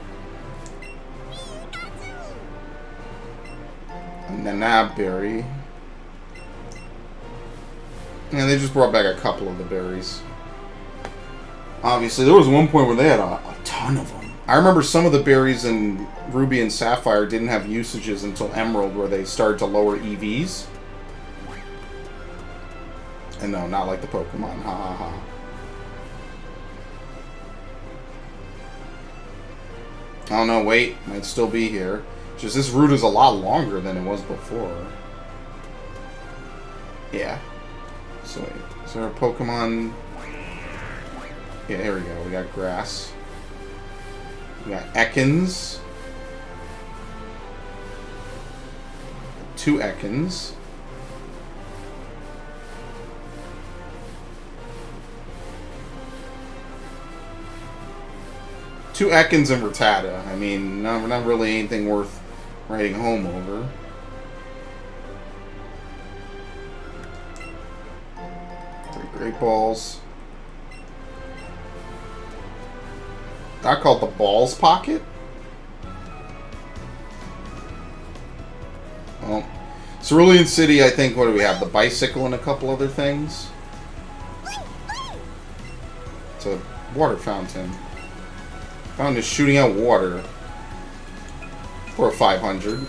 A Nanab berry. Yeah, they just brought back a couple of the berries. Obviously, there was one point where they had a ton of them. I remember some of the berries in Ruby and Sapphire didn't have usages until Emerald, where they started to lower EVs. And no, not like the Pokemon. Ha ha ha. Oh no, wait. Might still be here. Just this route is a lot longer than it was before. Yeah. So wait. Is there a Pokemon? Yeah, here we go. We got grass. We got Ekans. 2 Ekans. Two Ekans and Rattata. I mean, not really anything worth writing home over. Great balls. I call it the balls pocket. Well, Cerulean City, I think, what do we have? The bicycle and a couple other things. It's a water fountain. Fountain is shooting out water. For a 500.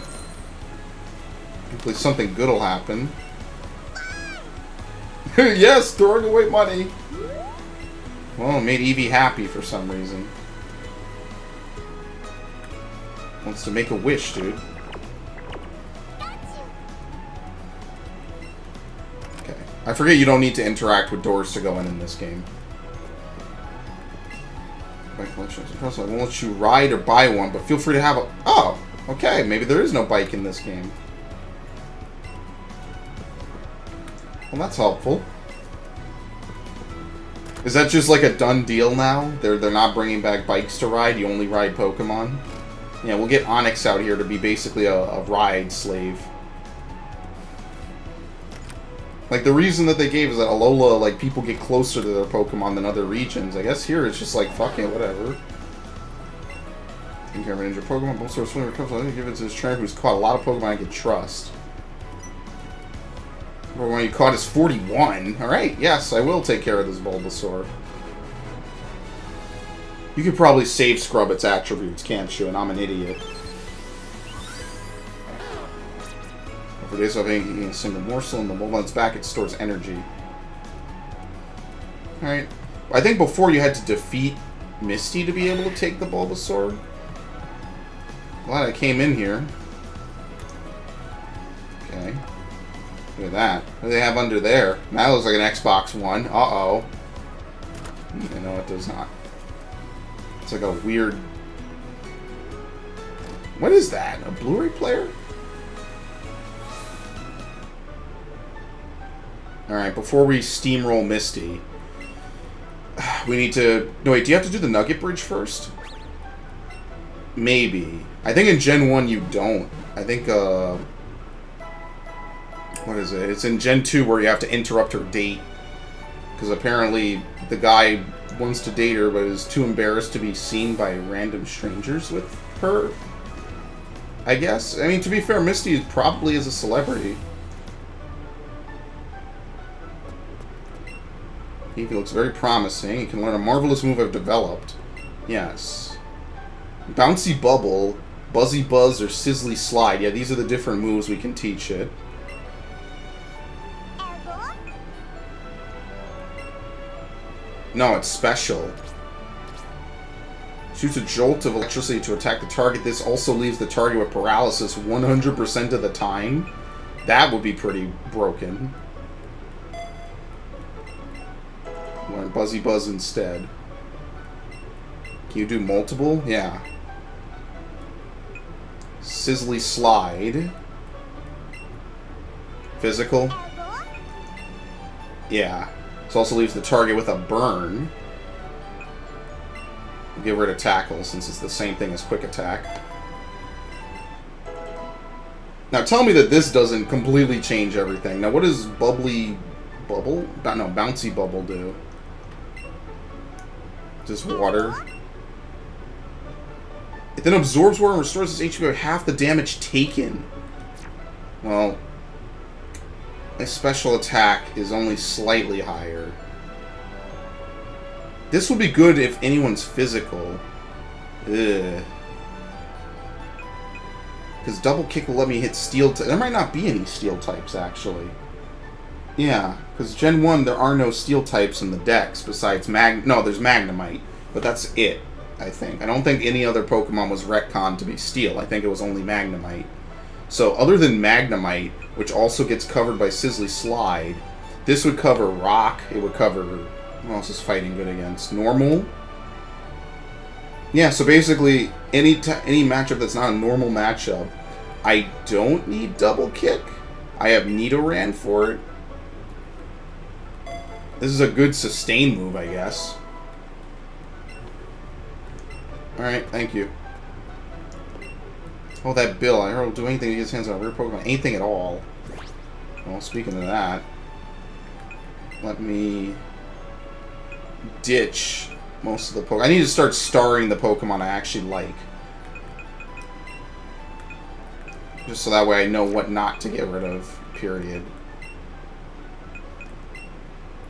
Hopefully something good will happen. Yes, throwing away money. Well, it made Eevee happy for some reason. Wants to make a wish, dude. Okay. I forget you don't need to interact with doors to go in this game. Bike collections. I won't let you ride or buy one, but feel free to have a... Oh, okay. Maybe there is no bike in this game. Well, that's helpful. Is that just like a done deal now? They're not bringing back bikes to ride. You only ride Pokemon. Yeah, we'll get Onyx out here to be basically a ride slave. Like, the reason that they gave is that Alola, like, people get closer to their Pokemon than other regions. I guess here it's just like, fuck it, whatever. Taking care of an injured Pokemon, both sorts of swimmer comes out, give it to his trainer who's caught a lot of Pokemon I can trust. Pokemon you caught is 41. Alright, yes, I will take care of this Bulbasaur. You could probably save scrub its attributes, can't you? And I'm an idiot. For days of eating a single morsel, and the moment it's back, it stores energy. Alright. I think before you had to defeat Misty to be able to take the Bulbasaur. Glad I came in here. Okay. Look at that. What do they have under there? That looks like an Xbox One. Uh-oh. No, it does not. It's like a weird... What is that? A Blu-ray player? Alright, before we steamroll Misty, we need to... No, wait, do you have to do the Nugget Bridge first? Maybe. I think in Gen 1 you don't. I think, what is it? It's in Gen 2 where you have to interrupt her date. Because apparently the guy wants to date her, but is too embarrassed to be seen by random strangers with her. I guess. I mean, to be fair, Misty probably is a celebrity. Eevee looks very promising. You can learn a marvelous move I've developed. Yes. Bouncy Bubble, Buzzy Buzz, or Sizzly Slide. Yeah, these are the different moves we can teach it. No, it's special. Shoots a jolt of electricity to attack the target. This also leaves the target with paralysis 100% of the time. That would be pretty broken. Learn Buzzy Buzz instead. Can you do multiple? Yeah. Sizzly Slide. Physical? Yeah. This also leaves the target with a burn. We'll get rid of tackle since it's the same thing as quick attack. Now tell me that this doesn't completely change everything. Now what does bubbly bubble? No, bouncy bubble do? Just water. It then absorbs water and restores its HP by half the damage taken. Well, a special attack is only slightly higher. This would be good if anyone's physical. Ugh. Because double kick will let me hit steel. There might not be any steel types, actually. Yeah, because Gen 1, there are no steel types in the decks besides No, there's Magnemite, but that's it, I think. I don't think any other Pokemon was retconned to be steel. I think it was only Magnemite. So, other than Magnemite, which also gets covered by Sizzly Slide, this would cover Rock. It would cover... What else is fighting good against? Normal? Yeah, so basically, any matchup that's not a normal matchup, I don't need double kick. I have Nidoran for it. This is a good sustain move, I guess. Alright, thank you. Oh, that Bill. I heard he'll do anything to get his hands on a rare Pokemon. Anything at all. Well, speaking of that, let me ditch most of the Pokemon. I need to start starring the Pokemon I actually like. Just so that way I know what not to get rid of, period.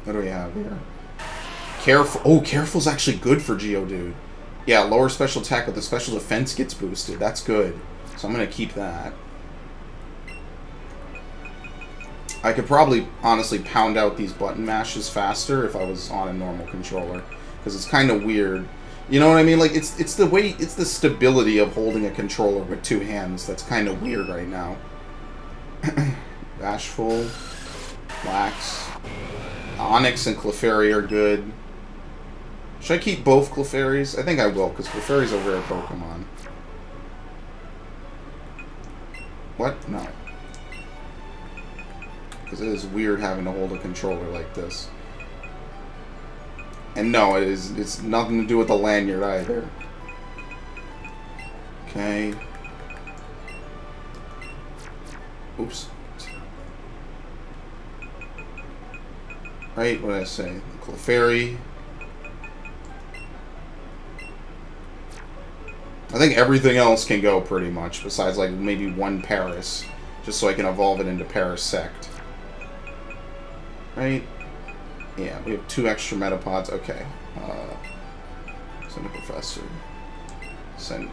What do we have here? Careful. Oh, Careful's actually good for Geodude. Yeah, lower special attack, but the special defense gets boosted. That's good. So I'm going to keep that. I could probably, honestly, pound out these button mashes faster if I was on a normal controller. Because it's kind of weird. You know what I mean? Like, it's the way, it's the stability of holding a controller with two hands that's kind of weird right now. Bashful. Wax. Onyx and Clefairy are good. Should I keep both Clefairies? I think I will, because Clefairy's a rare Pokemon. What? No. Because it is weird having to hold a controller like this. And no, it's nothing to do with the lanyard either. Okay. Oops. Right, what did I say? Clefairy. I think everything else can go pretty much, besides like maybe one Paris, just so I can evolve it into Parasect. Right? Yeah, we have 2 extra Metapods. Okay. Send a Professor. Send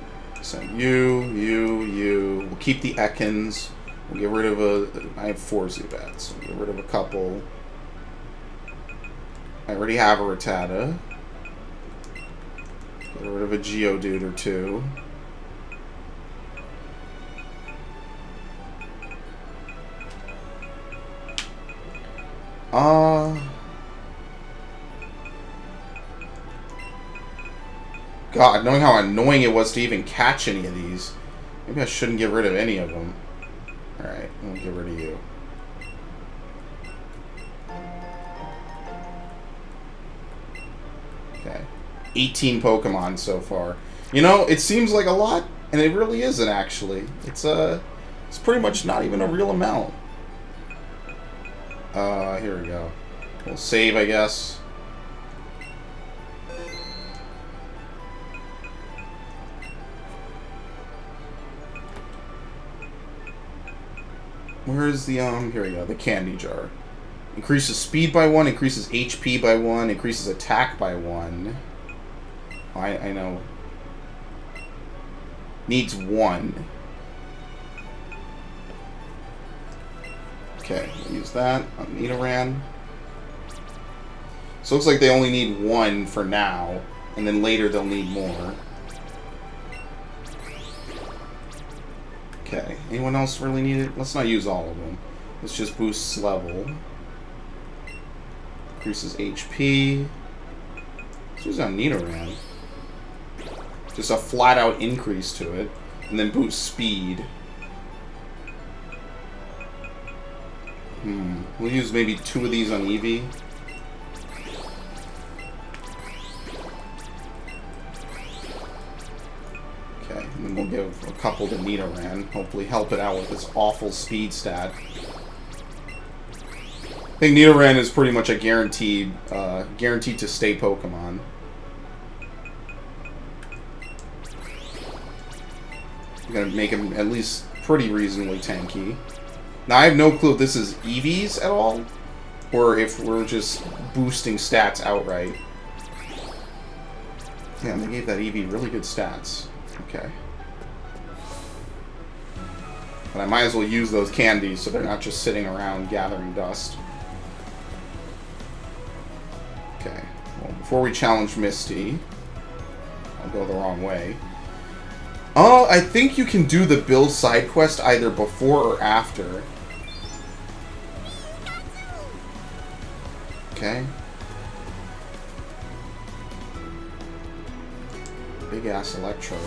you. We'll keep the Ekans. We'll get rid of I have 4 Zubats, so we'll get rid of a couple. I already have a Rattata. Get rid of a Geodude or 2. God, knowing how annoying it was to even catch any of these, maybe I shouldn't get rid of any of them. Alright, I'm gonna get rid of you. Okay. 18 Pokemon so far. You know, it seems like a lot, and it really isn't actually. It's pretty much not even a real amount. Here we go. We'll save, I guess. Where is the, here we go, the candy jar. Increases speed by 1, increases HP by 1, increases attack by 1. I know. Needs 1. Okay, we'll use that on Nidoran. So it looks like they only need 1 for now, and then later they'll need more. Okay, anyone else really need it? Let's not use all of them. Let's just boost level. Increases HP. Let's use on Nidoran. Just a flat out increase to it. And then boost speed. We'll use maybe 2 of these on Eevee. Okay, and then we'll give a couple to Nidoran. Hopefully help it out with this awful speed stat. I think Nidoran is pretty much a guaranteed to stay Pokemon. I'm gonna make him at least pretty reasonably tanky. Now I have no clue if this is Eevees at all, or if we're just boosting stats outright. Yeah, they gave that Eevee really good stats. Okay. But I might as well use those candies so they're not just sitting around gathering dust. Okay. Well, before we challenge Misty, I'll go the wrong way. Oh, I think you can do the Bill side quest either before or after. Okay. Big ass electrode.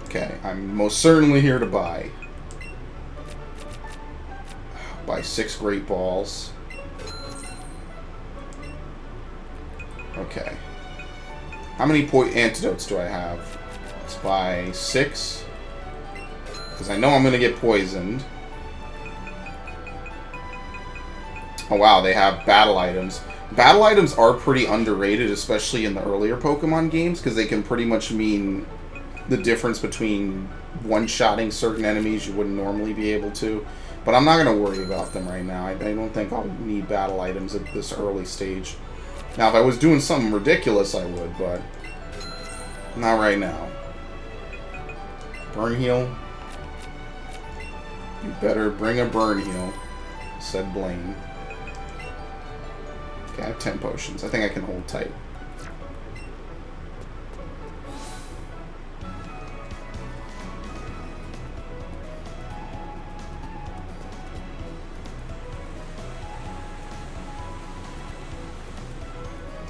Okay, I'm most certainly here to buy. Buy 6 Great Balls. Okay. How many antidotes do I have? Let's buy 6. Because I know I'm going to get poisoned. Oh wow, they have battle items. Battle items are pretty underrated, especially in the earlier Pokemon games, because they can pretty much mean the difference between one-shotting certain enemies you wouldn't normally be able to. But I'm not going to worry about them right now. I don't think I'll need battle items at this early stage. Now, if I was doing something ridiculous, I would, but not right now. Burn heal. You better bring a burn heal, said Blaine. Okay, I have 10 potions. I think I can hold tight.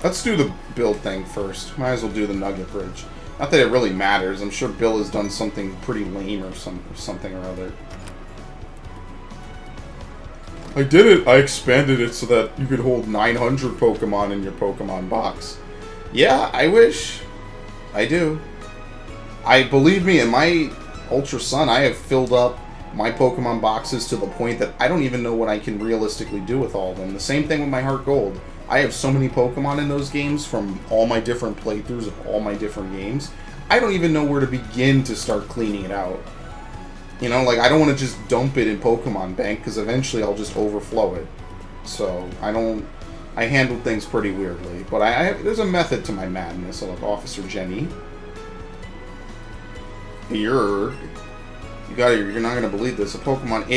Let's do the build thing first. Might as well do the Nugget Bridge. Not that it really matters. I'm sure Bill has done something pretty lame or something or other. I did it! I expanded it so that you could hold 900 Pokemon in your Pokemon box. Yeah, I wish. I do. Believe me, in my Ultra Sun, I have filled up my Pokemon boxes to the point that I don't even know what I can realistically do with all of them. The same thing with my Heart Gold. I have so many Pokemon in those games from all my different playthroughs of all my different games. I don't even know where to begin to start cleaning it out. You know, like, I don't want to just dump it in Pokemon Bank, because eventually I'll just overflow it. So, I handle things pretty weirdly. But there's a method to my madness. So, like, Officer Jenny. You're not gonna believe this. A Pokemon,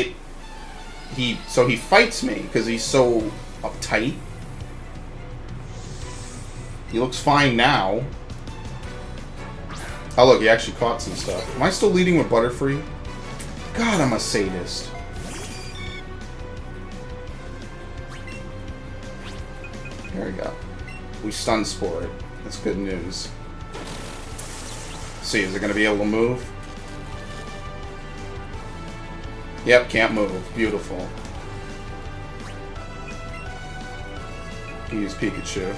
he fights me, because he's so uptight. He looks fine now. Oh look, he actually caught some stuff. Am I still leading with Butterfree? God, I'm a sadist. There we go. We stun spore it. That's good news. See, is it going to be able to move? Yep, can't move. Beautiful. Use Pikachu.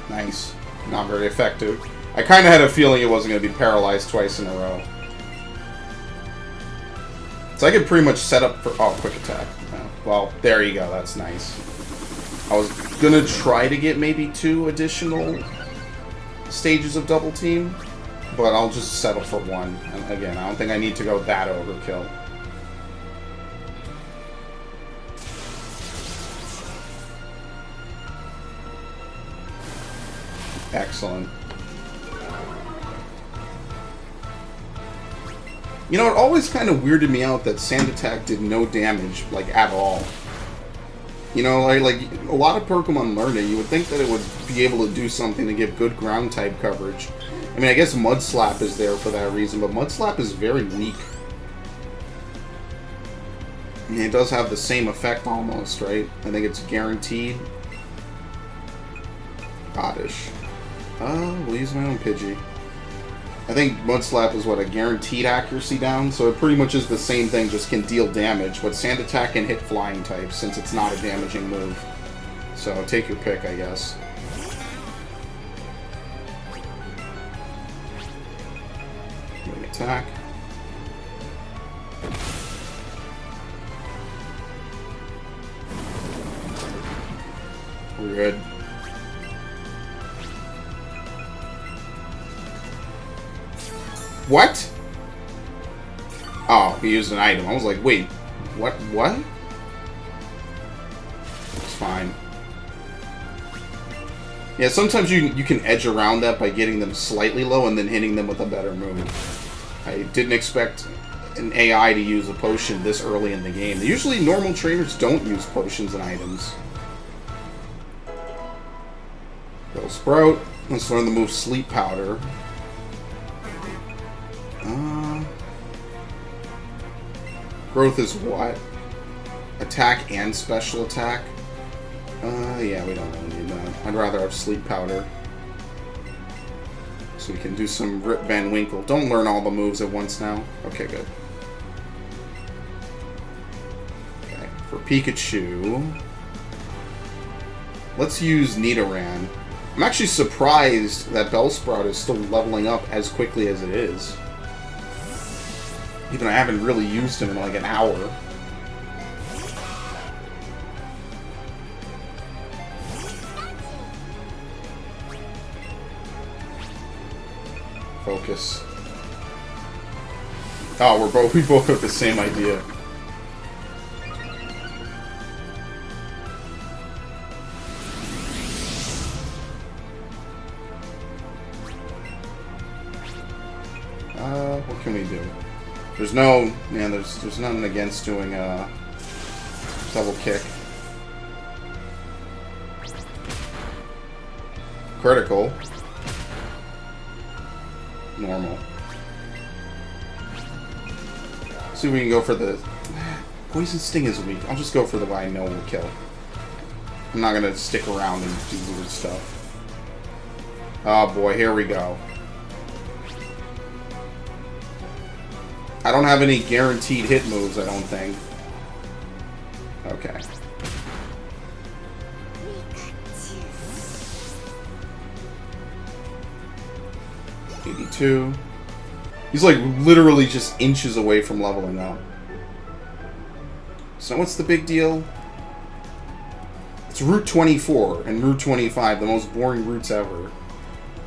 Nice. Not very effective. I kind of had a feeling it wasn't going to be paralyzed twice in a row. So I could pretty much set up for... Oh, quick attack. Oh, well, there you go. That's nice. I was going to try to get maybe 2 additional stages of double team, but I'll just settle for 1. And again, I don't think I need to go that overkill. Excellent. You know, it always kind of weirded me out that Sand Attack did no damage, like, at all. You know, like a lot of Pokemon learn it. You would think that it would be able to do something to give good ground type coverage. I mean, I guess Mud Slap is there for that reason, but Mud Slap is very weak. I mean, it does have the same effect almost, right? I think it's guaranteed. Oddish. We'll use my own Pidgey. I think Mud Slap is what, a guaranteed accuracy down? So it pretty much is the same thing, just can deal damage, but Sand Attack can hit flying types since it's not a damaging move. So take your pick, I guess. Moving attack. We're good. What? Oh, he used an item. I was like, wait, what? What? It's fine. Yeah, sometimes you can edge around that by getting them slightly low and then hitting them with a better move. I didn't expect an AI to use a potion this early in the game. Usually normal trainers don't use potions and items. Go Sprout. Let's learn the move Sleep Powder. Growth is what? Attack and special attack? Yeah, we don't really need that. I'd rather have Sleep Powder. So we can do some Rip Van Winkle. Don't learn all the moves at once now. Okay, good. Okay, for Pikachu... let's use Nidoran. I'm actually surprised that Bellsprout is still leveling up as quickly as it is. Even I haven't really used him in like an hour. Focus. Oh, we both have the same idea. What can we do? There's no, man, there's nothing against doing a double kick. Critical. Normal. See if we can go for the... Poison Sting is weak. I'll just go for the one I know will kill. I'm not gonna stick around and do weird stuff. Oh boy, here we go. I don't have any guaranteed hit moves, I don't think. Okay. $82. He's like literally just inches away from leveling up. So what's the big deal? It's Route 24 and Route 25, the most boring routes ever.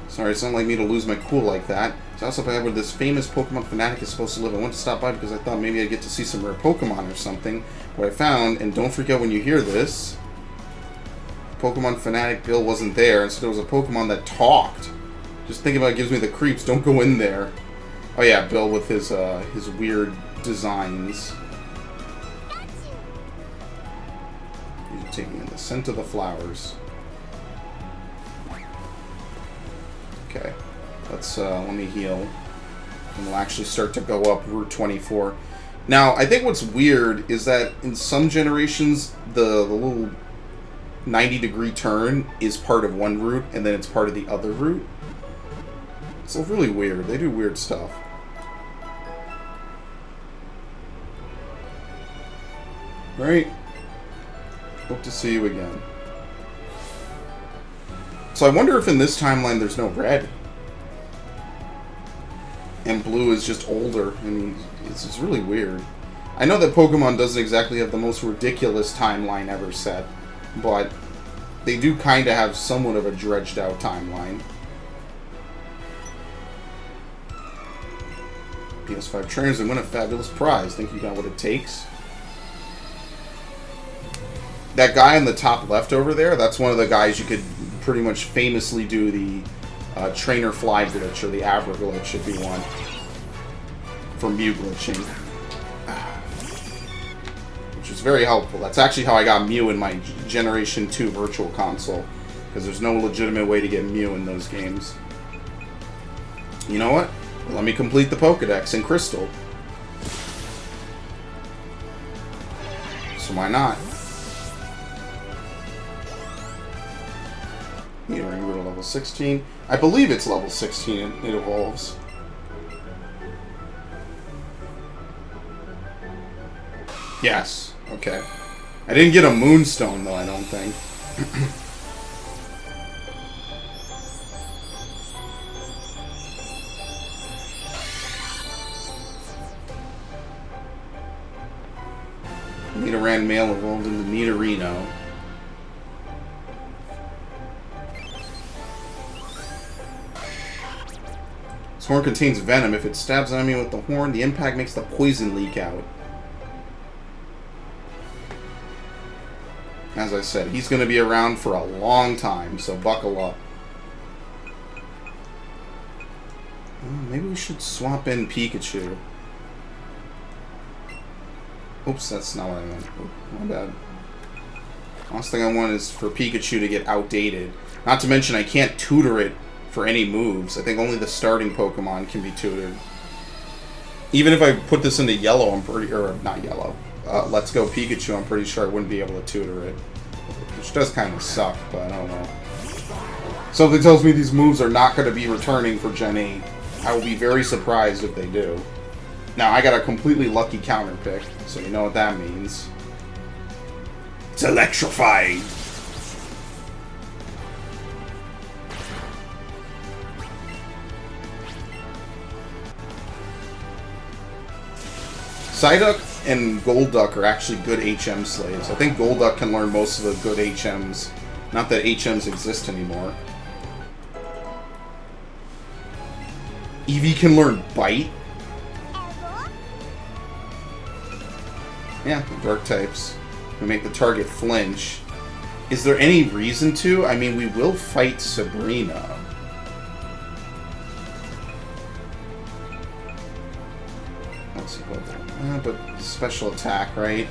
Sorry, it's not like me to lose my cool like that. It's also bad where this famous Pokemon fanatic is supposed to live. I went to stop by because I thought maybe I'd get to see some rare Pokemon or something. What I found, and don't freak out when you hear this, Pokemon fanatic Bill wasn't there. Instead, there was a Pokemon that talked. Just think about it, gives me the creeps. Don't go in there. Oh yeah, Bill with his weird designs. He's taking in the scent of the flowers. Okay. Let me heal. And we'll actually start to go up Route 24. Now, I think what's weird is that in some generations, the little 90-degree turn is part of one route, and then it's part of the other route. It's really weird. They do weird stuff. Right? Hope to see you again. So I wonder if in this timeline there's no red. And blue is just older. I mean, it's just really weird. I know that Pokemon doesn't exactly have the most ridiculous timeline ever set, but they do kind of have somewhat of a dredged out timeline. PS5 trainers and win a fabulous prize. Think you got what it takes? That guy in the top left over there, that's one of the guys you could pretty much famously do the trainer fly glitch, or the Abra glitch should be one. For Mew glitching. Which is very helpful. That's actually how I got Mew in my Generation 2 Virtual Console. Because there's no legitimate way to get Mew in those games. You know what? Let me complete the Pokedex in Crystal. why not? Metering root level 16. I believe it's level 16 it evolves. Yes. Okay. I didn't get a moonstone though, I don't think. Nidoran male evolved into Nidorino. This horn contains venom. If it stabs an enemy with the horn, the impact makes the poison leak out. As I said, he's going to be around for a long time, so buckle up. Maybe we should swap in Pikachu. Oops, that's not what I meant. My bad. Last thing I want is for Pikachu to get outdated. Not to mention I can't tutor it for any moves. I think only the starting Pokemon can be tutored. Even if I put this into yellow, I'm pretty... Or, not yellow. Let's Go Pikachu, I'm pretty sure I wouldn't be able to tutor it. Which does kind of suck, but I don't know. Something tells me these moves are not going to be returning for Gen 8. I will be very surprised if they do. Now, I got a completely lucky counter pick, so you know what that means. It's electrifying! Psyduck and Golduck are actually good HM slaves. I think Golduck can learn most of the good HMs. Not that HMs exist anymore. Eevee can learn Bite? Yeah, dark types. We make the target flinch. Is there any reason to? I mean, we will fight Sabrina. Let's see what but special attack, right?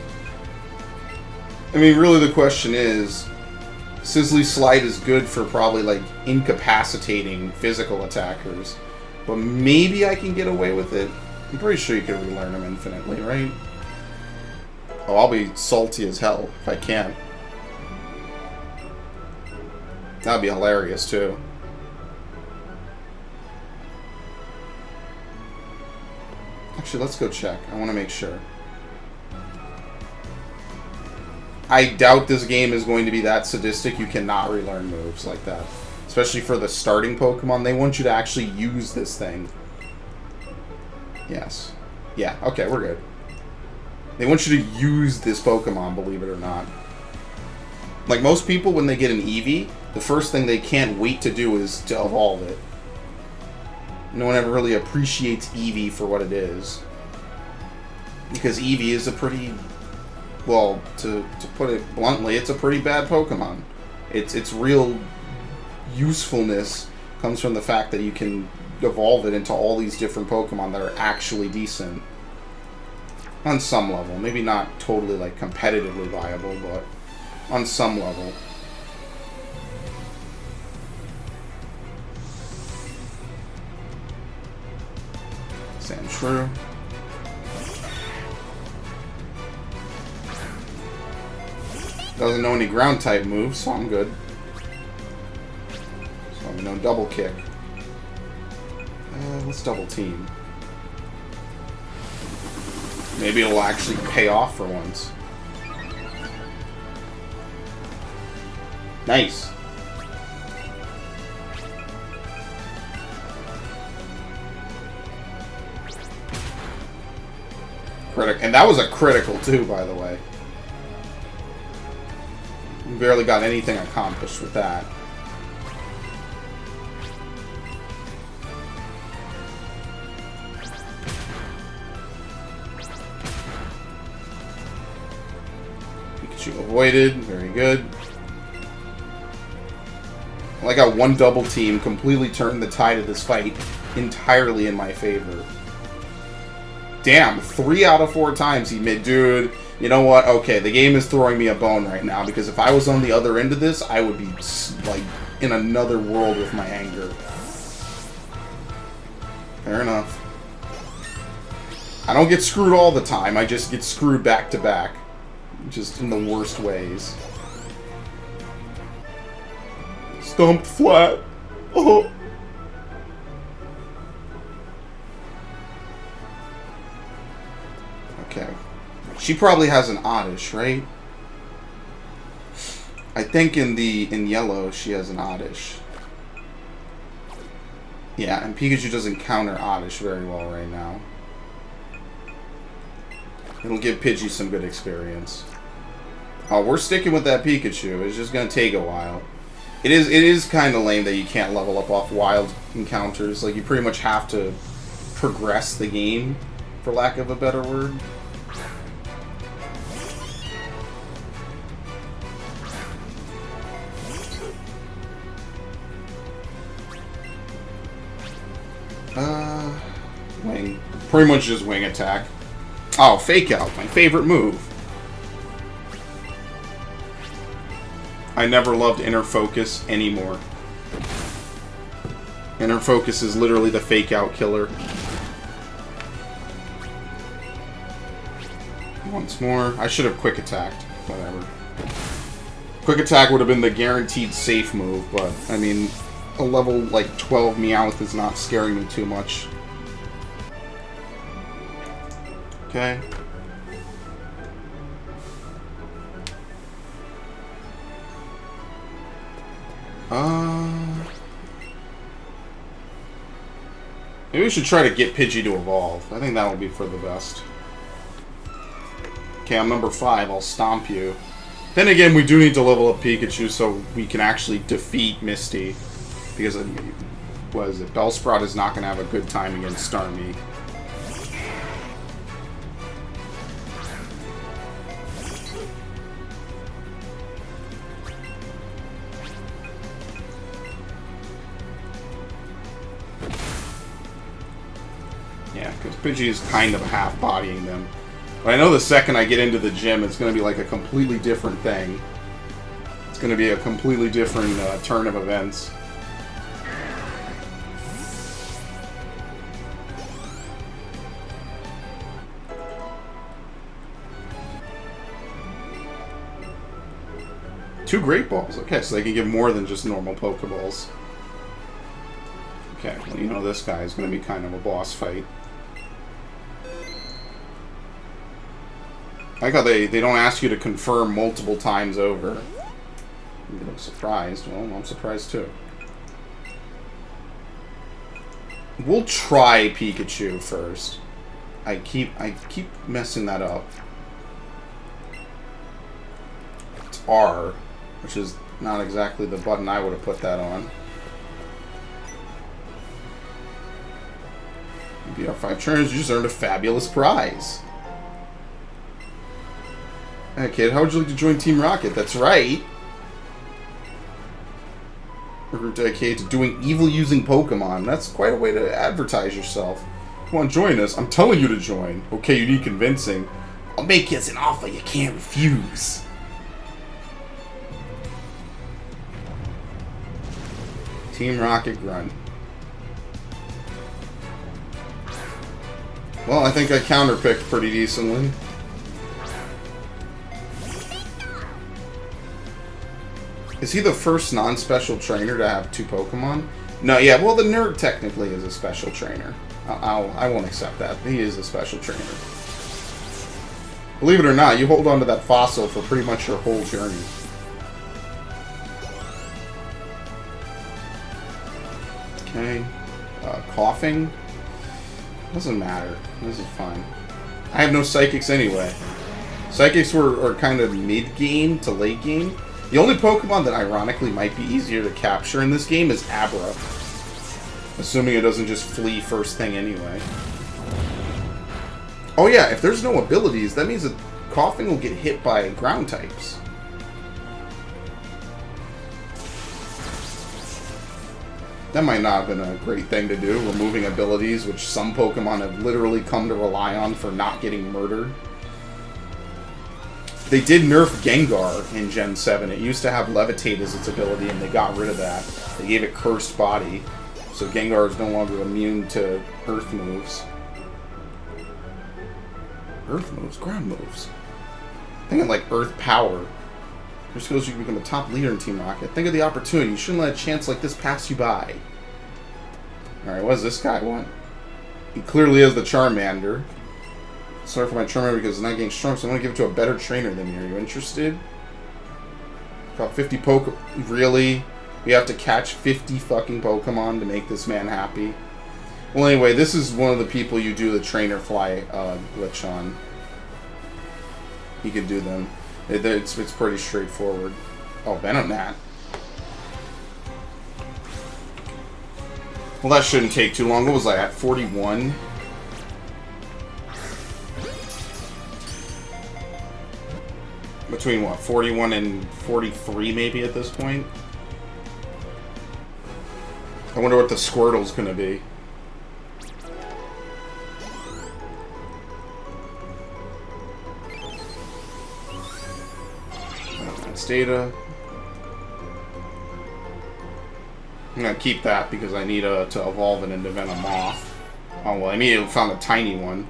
I mean, really the question is, Sizzly Slide is good for probably, like, incapacitating physical attackers. But maybe I can get away with it. I'm pretty sure you can relearn them infinitely, right? Oh, I'll be salty as hell if I can. That'd be hilarious, too. Actually, let's go check. I want to make sure. I doubt this game is going to be that sadistic. You cannot relearn moves like that. Especially for the starting Pokemon. They want you to actually use this thing. Yes. Yeah, okay, we're good. They want you to use this Pokemon, believe it or not. Like most people, when they get an Eevee, the first thing they can't wait to do is to evolve it. No one ever really appreciates Eevee for what it is. Because Eevee is a pretty... Well, to put it bluntly, it's a pretty bad Pokemon. Its real usefulness comes from the fact that you can evolve it into all these different Pokemon that are actually decent. On some level. Maybe not totally, like, competitively viable, but on some level. Sandshrew. Doesn't know any ground type moves, so I'm good. So I'm no double kick. Let's double team. Maybe it'll actually pay off for once. Nice. And that was a critical too, by the way. We barely got anything accomplished with that. Pikachu avoided. Very good. Well, I got one double team, completely turned the tide of this fight entirely in my favor. Damn, 3 out of 4 times he made... Dude, you know what? Okay, the game is throwing me a bone right now, because if I was on the other end of this, I would be, like, in another world with my anger. Fair enough. I don't get screwed all the time, I just get screwed back to back. Just in the worst ways. Stumped flat. Oh. Okay. She probably has an Oddish, right? I think in yellow she has an Oddish. Yeah, and Pikachu doesn't counter Oddish very well right now. It'll give Pidgey some good experience. Oh, we're sticking with that Pikachu. It's just gonna take a while. It is kind of lame that you can't level up off wild encounters. Like, you pretty much have to progress the game, for lack of a better word. Wing. Pretty much just wing attack. Oh, Fake Out, my favorite move. I never loved Inner Focus anymore. Inner Focus is literally the Fake Out killer. Once more. I should have Quick Attacked. Whatever. Quick Attack would have been the guaranteed safe move, but, I mean, a level like 12 Meowth is not scaring me too much. Okay. Maybe we should try to get Pidgey to evolve. I think that will be for the best. Okay, I'm number 5. I'll stomp you. Then again, we do need to level up Pikachu so we can actually defeat Misty. Because, what is it? Bellsprout is not going to have a good time against Starmie. Yeah, because Pidgey is kind of half-bodying them. But I know the second I get into the gym, it's going to be like a completely different thing. It's going to be a completely different turn of events. Two Great Balls. Okay, so they can give more than just normal Pokeballs. Okay, well, you know this guy is going to be kind of a boss fight. I like how they don't ask you to confirm multiple times over. You look surprised. Well, I'm surprised too. We'll try Pikachu first. I keep messing that up. It's R, which is not exactly the button I would have put that on. You beat our 5 turns, you just earned a fabulous prize. Hey kid, how would you like to join Team Rocket? That's right. We're dedicated to doing evil-using Pokemon. That's quite a way to advertise yourself. Come on, join us. I'm telling you to join. Okay, you need convincing. I'll make you an offer you can't refuse. Team Rocket Grunt. Well, I think I counterpicked pretty decently. Is he the first non-special trainer to have 2 Pokemon? No, yeah, well, the nerd technically is a special trainer. I won't accept that. He is a special trainer. Believe it or not, you hold on to that fossil for pretty much your whole journey. Okay. Coughing? Doesn't matter. This is fine. I have no Psychics anyway. Psychics are kind of mid-game to late game. The only Pokemon that ironically might be easier to capture in this game is Abra. Assuming it doesn't just flee first thing anyway. Oh yeah, if there's no abilities, that means that Coughing will get hit by ground types. That might not have been a great thing to do, removing abilities, which some Pokemon have literally come to rely on for not getting murdered. They did nerf Gengar in Gen 7. It used to have Levitate as its ability, and they got rid of that. They gave it Cursed Body, so Gengar is no longer immune to Earth moves. Earth moves? Ground moves. Thinking like Earth Power. Your skills, you can become a top leader in Team Rocket. Think of the opportunity. You shouldn't let a chance like this pass you by. Alright, what does this guy want? He clearly is the Charmander. Sorry for my Charmander because it's not getting strong, so I'm going to give it to a better trainer than you. Are you interested? Got 50 Really? We have to catch 50 fucking Pokemon to make this man happy? Well, anyway, this is one of the people you do the trainer fly glitch on. You can do them. It's pretty straightforward. Oh, Venonat. Well, that shouldn't take too long. What was I at? 41? Between what? 41 and 43 maybe at this point? I wonder what the Squirtle's gonna be. That's data. I'm gonna keep that because I need to evolve it into Venomoth. Oh well, I immediately found a tiny one.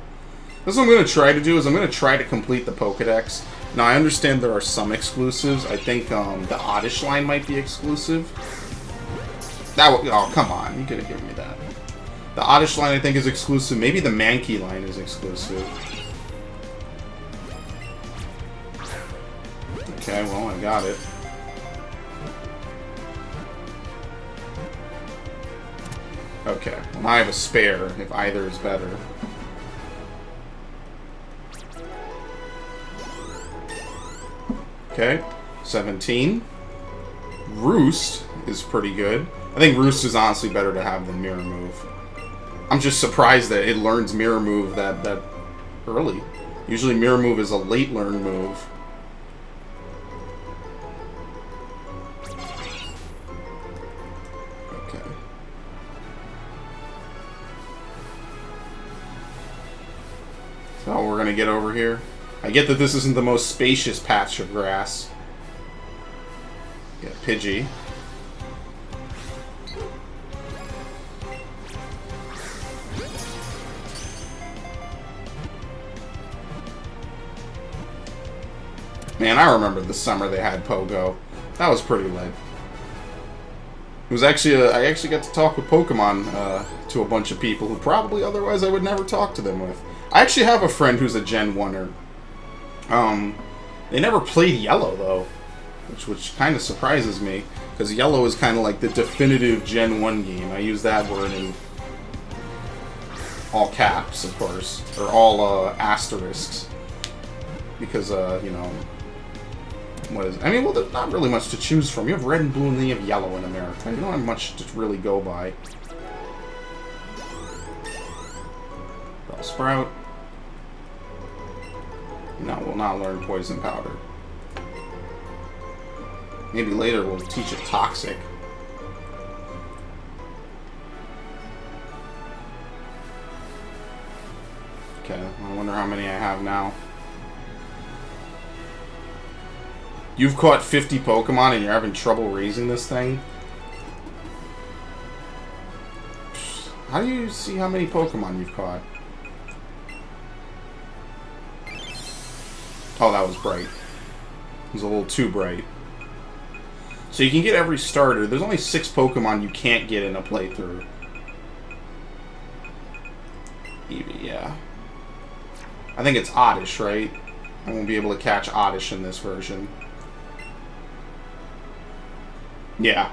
This is what I'm gonna try to do, is I'm gonna try to complete the Pokedex. Now I understand there are some exclusives. I think the Oddish line might be exclusive. Oh come on, you could have given me that. The Oddish line I think is exclusive. Maybe the Mankey line is exclusive. Okay, well I got it. Okay, well now I have a spare, if either is better. Okay, 17. Roost is pretty good. I think Roost is honestly better to have than Mirror Move. I'm just surprised that it learns Mirror Move that early. Usually Mirror Move is a late learn move. Oh, we're gonna get over here. I get that this isn't the most spacious patch of grass. Get Pidgey. Man, I remember the summer they had Pogo. That was pretty lit. It was actually I actually got to talk with Pokemon to a bunch of people who probably otherwise I would never talk to them with. I actually have a friend who's a Gen 1er. They never played Yellow, though, which kind of surprises me, because Yellow is kind of like the definitive Gen 1 game. I use that word in all caps, of course, or all asterisks, because, you know, what is it? I mean, well, there's not really much to choose from. You have Red and Blue and then you have Yellow in America. You don't have much to really go by. Sprout. No, we'll not learn Poison Powder. Maybe later we'll teach it Toxic. Okay, I wonder how many I have now. You've caught 50 Pokemon and you're having trouble raising this thing? How do you see how many Pokemon you've caught? Oh, that was bright. It was a little too bright. So you can get every starter. There's only 6 Pokemon you can't get in a playthrough. Eevee, yeah. I think it's Oddish, right? I won't be able to catch Oddish in this version. Yeah.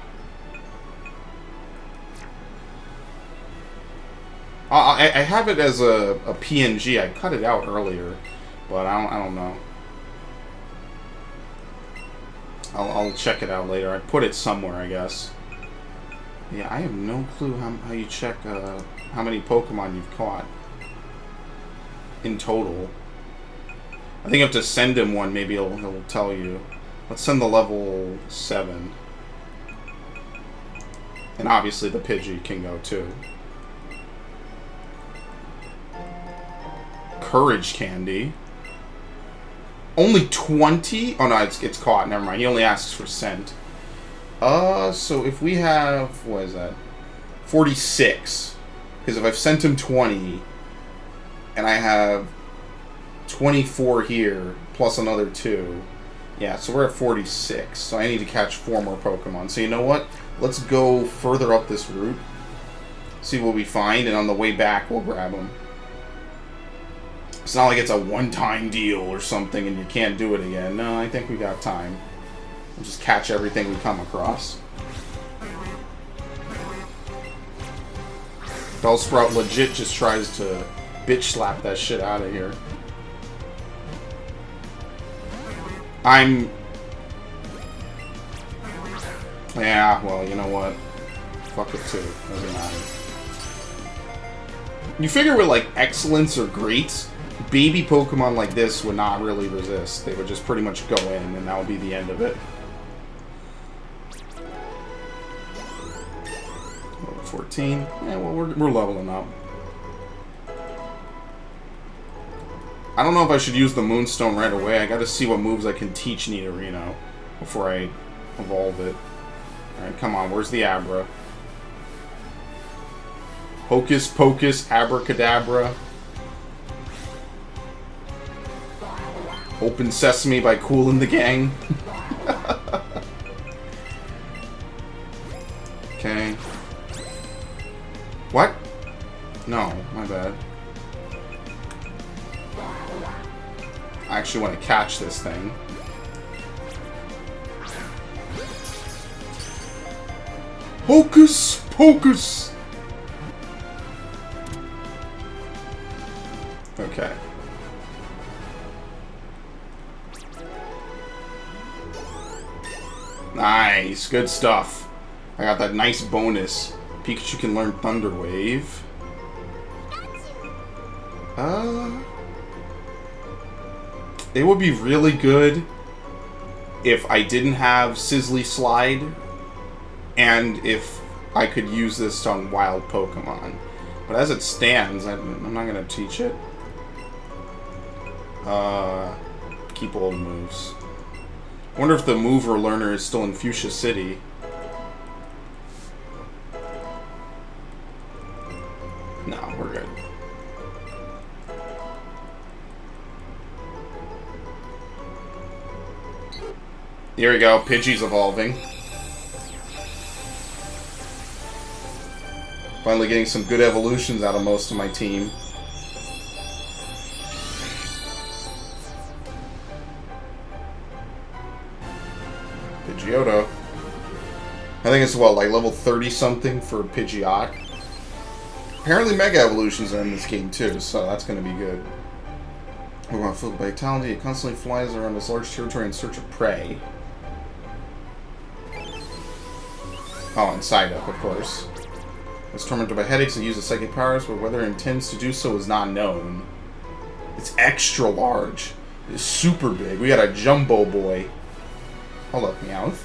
I have it as a PNG. I cut it out earlier, but I don't know. I'll check it out later. I put it somewhere, I guess. Yeah, I have no clue how you check how many Pokemon you've caught in total. I think you have to send him one. Maybe he'll tell you. Let's send the level 7. And obviously the Pidgey can go too. Courage Candy. Only 20? Oh no, it's caught. Never mind. He only asks for sent. So if we have, what is that? 46. Because if I've sent him 20, and I have 24 here, plus another 2. Yeah, so we're at 46. So I need to catch 4 more Pokemon. So you know what? Let's go further up this route. See what we find, and on the way back, we'll grab them. It's not like it's a one-time deal or something and you can't do it again. No, I think we got time. We'll just catch everything we come across. Bellsprout legit just tries to bitch slap that shit out of here. Yeah, well, you know what? Fuck it too. Doesn't matter. You figure with, like, excellence or greats, baby Pokemon like this would not really resist. They would just pretty much go in, and that would be the end of it. Level 14. Yeah, well, we're leveling up. I don't know if I should use the Moonstone right away. I gotta see what moves I can teach Nidorino before I evolve it. Alright, come on. Where's the Abra? Hocus Pocus, Abracadabra. Open Sesame by Kool and the Gang. Okay. What? No, my bad. I actually want to catch this thing. Hocus Pocus! Okay. Nice, good stuff. I got that nice bonus. Pikachu can learn Thunder Wave. It would be really good if I didn't have Sizzly Slide and if I could use this on wild Pokemon. But as it stands, I'm not going to teach it. Keep old moves. I wonder if the mover learner is still in Fuchsia City. No, we're good. Here we go. Pidgey's evolving. Finally getting some good evolutions out of most of my team. Pidgeotto. I think it's, what, like level 30-something for Pidgeot. Apparently Mega Evolutions are in this game, too, so that's going to be good. Pokemon filled with vitality, it constantly flies around this large territory in search of prey. Oh, and Psyduck, of course. It's tormented by headaches and uses psychic powers, but whether it intends to do so is not known. It's extra large. It's super big. We got a Jumbo Boy. Hold up, Meowth.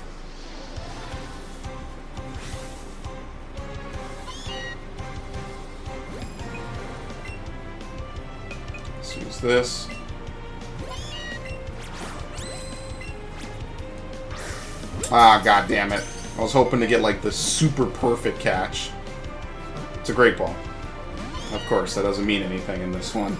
Let's use this. Ah, god damn it. I was hoping to get, like, the super perfect catch. It's a Great Ball. Of course, that doesn't mean anything in this one.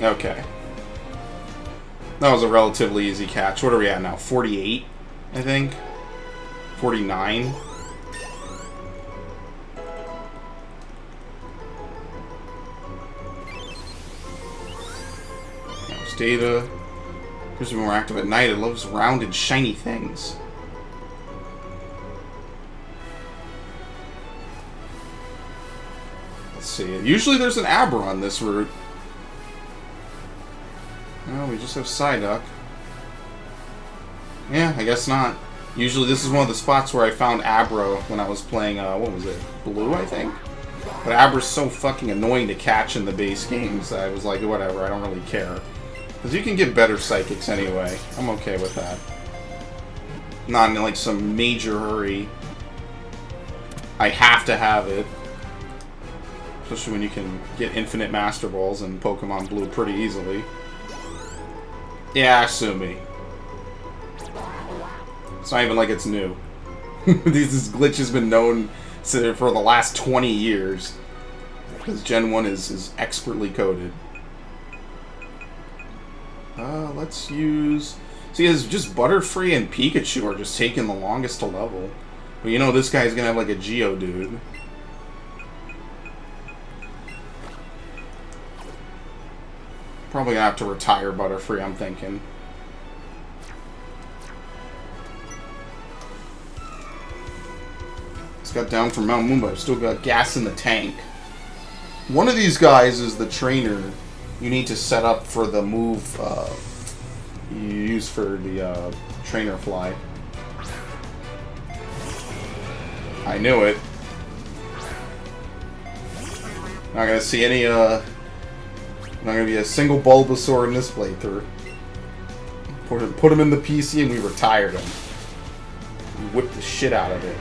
Okay. That was a relatively easy catch. What are we at now? 48, I think? 49? Data. Appears to be more active at night. It loves rounded, shiny things. Let's see. Usually there's an Abra on this route. Well, we just have Psyduck. Yeah, I guess not. Usually this is one of the spots where I found Abra when I was playing, what was it? Blue, I think? But Abra's so fucking annoying to catch in the base games that I was like, whatever, I don't really care. Because you can get better Psychics anyway. I'm okay with that. Not in, like, some major hurry. I have to have it. Especially when you can get infinite Master Balls in Pokemon Blue pretty easily. Yeah, sue me. It's not even like it's new. This glitch has been known for the last 20 years. Because Gen 1 is expertly coded. Let's use... See, it's just Butterfree and Pikachu are just taking the longest to level. But you know this guy's gonna have like a Geodude. Probably gonna have to retire Butterfree, I'm thinking. It's got down from Mount Moon, but I've still got gas in the tank. One of these guys is the trainer you need to set up for the move you use for the trainer fly. I knew it. Not gonna see any not gonna be a single Bulbasaur in this playthrough. Put him in the PC and we retired him. We whipped the shit out of it.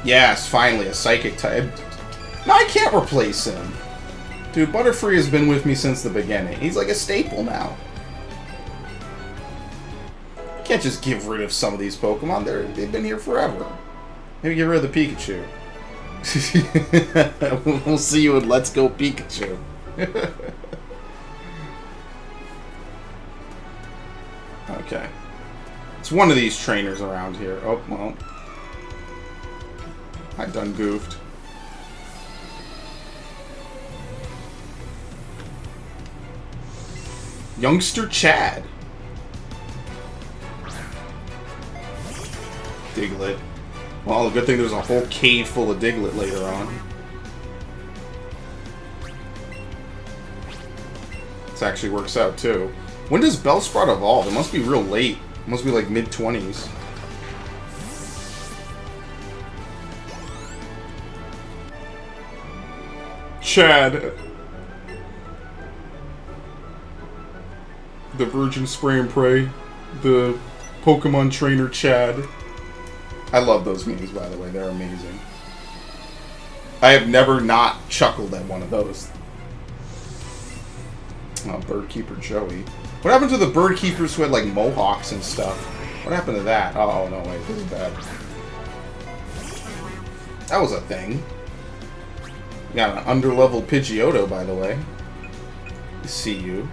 Yes, finally, a Psychic type. No, I can't replace him. Dude, Butterfree has been with me since the beginning. He's like a staple now. You can't just get rid of some of these Pokemon. They've been here forever. Maybe get rid of the Pikachu. We'll see you in Let's Go Pikachu. Okay. It's one of these trainers around here. Oh, well. I done goofed. Youngster Chad. Diglett. Well, the good thing there's a whole cave full of Diglett later on. This actually works out too. When does Bellsprout evolve? It must be real late. It must be like mid-20s. Chad. The Virgin Spray and Pray. The Pokemon Trainer Chad. I love those memes, by the way. They're amazing. I have never not chuckled at one of those. Oh, Birdkeeper Joey. What happened to the Birdkeepers who had, like, mohawks and stuff? What happened to that? Oh, no, wait. This is bad. That was a thing. We got an underleveled Pidgeotto, by the way. I see you.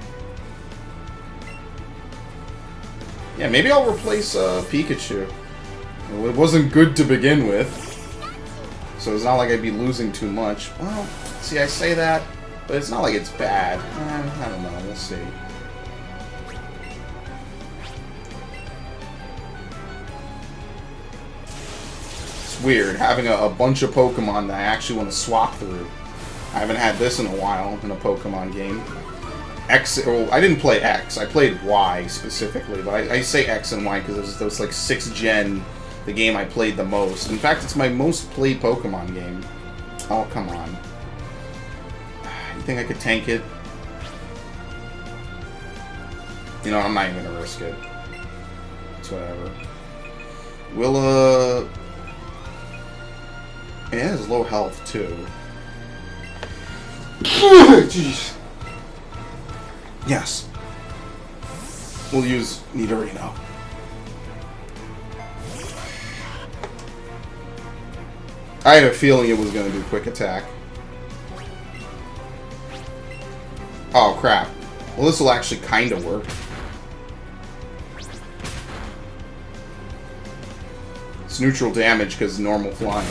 Yeah, maybe I'll replace Pikachu. Well, it wasn't good to begin with, so it's not like I'd be losing too much. Well, see, I say that, but it's not like it's bad. I don't know. We'll see. It's weird having a bunch of Pokemon that I actually want to swap through. I haven't had this in a while in a Pokemon game. X, well, I didn't play X. I played Y specifically, but I say X and Y because it was like 6th gen, the game I played the most. In fact, it's my most played Pokemon game. Oh, come on. You think I could tank it? You know, I'm not even gonna risk it. It's whatever. We'll, it has low health, too. Jeez. Yes. We'll use Nidorino. I had a feeling it was going to do quick attack. Oh, crap. Well, this will actually kind of work. It's neutral damage because normal flying.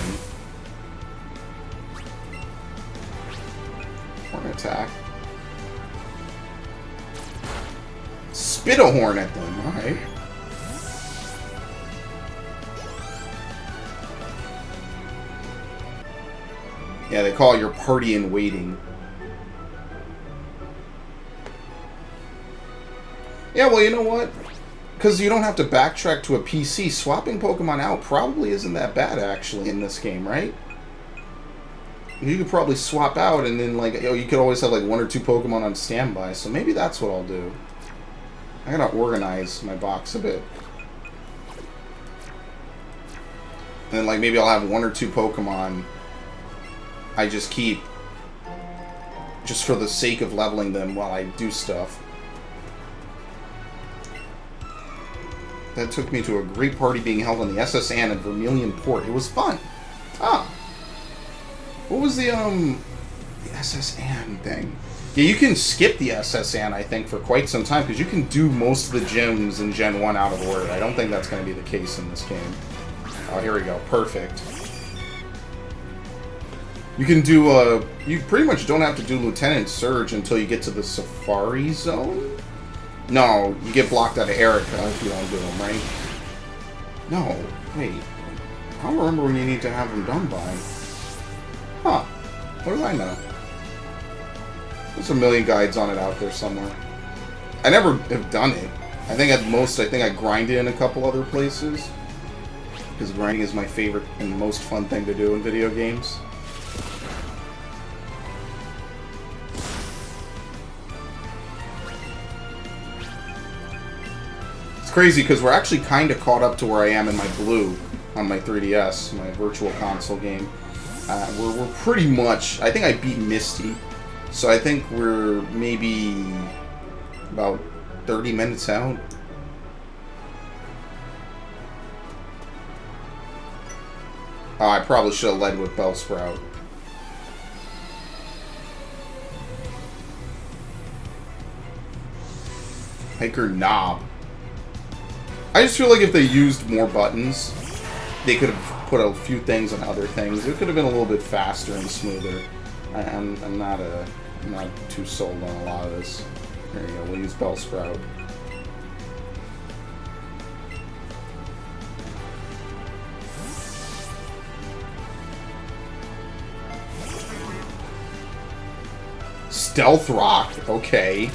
Horn attack. Spit a horn at them, alright. Yeah, they call it your party in waiting. Yeah, well, you know what? Because you don't have to backtrack to a PC, swapping Pokemon out probably isn't that bad, actually, in this game, right? You could probably swap out, and then, like, you could always have, like, 1 or 2 Pokemon on standby, so maybe that's what I'll do. I gotta organize my box a bit. And then, like, maybe I'll have 1 or 2 Pokemon I just keep just for the sake of leveling them while I do stuff. That took me to a great party being held on the SS Anne at Vermilion Port. It was fun. Ah. What was the SS Anne thing? Yeah, you can skip the SS Anne, I think, for quite some time, because you can do most of the gyms in Gen 1 out of order. I don't think that's going to be the case in this game. Oh, here we go. Perfect. You can do, you pretty much don't have to do Lieutenant Surge until you get to the Safari Zone? No, you get blocked out of Erica if you don't do them, right? No, wait. I don't remember when you need to have them done by. Huh. What do I know? There's a million guides on it out there somewhere. I never have done it. I think at most, I grind it in a couple other places. Because grinding is my favorite and most fun thing to do in video games. It's crazy because we're actually kind of caught up to where I am in my blue on my 3DS, my virtual console game. We're pretty much... I think I beat Misty. So I think we're maybe about 30 minutes out. Oh, I probably should have led with Bellsprout. Hiker Knob. I just feel like if they used more buttons, they could have put a few things on other things. It could have been a little bit faster and smoother. I'm not too sold on a lot of this. There you go. We'll use Bellsprout. Stealth Rock. Okay.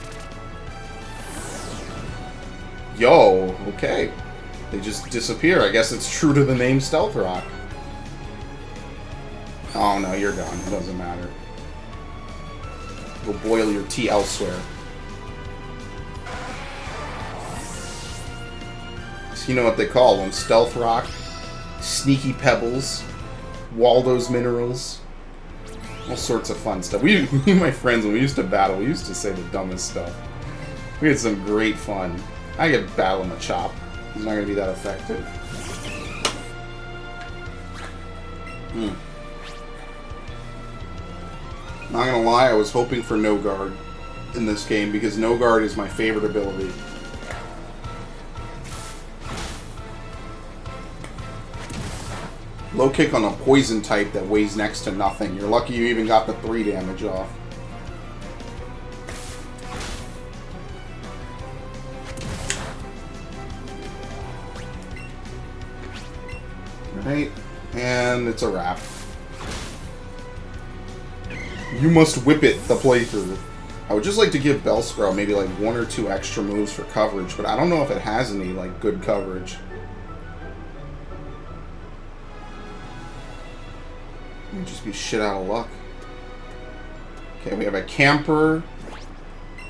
Yo. Okay. They just disappear. I guess it's true to the name Stealth Rock. Oh no, you're gone. It doesn't matter. Go boil your tea elsewhere. So you know what they call them. Stealth Rock, Sneaky Pebbles, Waldo's Minerals. All sorts of fun stuff. Me and my friends, when we used to battle, we used to say the dumbest stuff. We had some great fun. I could battle Machop. He's not going to be that effective. Not gonna lie, I was hoping for No Guard in this game because No Guard is my favorite ability. Low kick on a poison type that weighs next to nothing. You're lucky you even got the 3 damage off. Alright, and it's a wrap. You must whip it the playthrough. I would just like to give Bellsprout maybe like 1 or 2 extra moves for coverage, but I don't know if it has any like good coverage. It would just be shit out of luck. Okay, we have a camper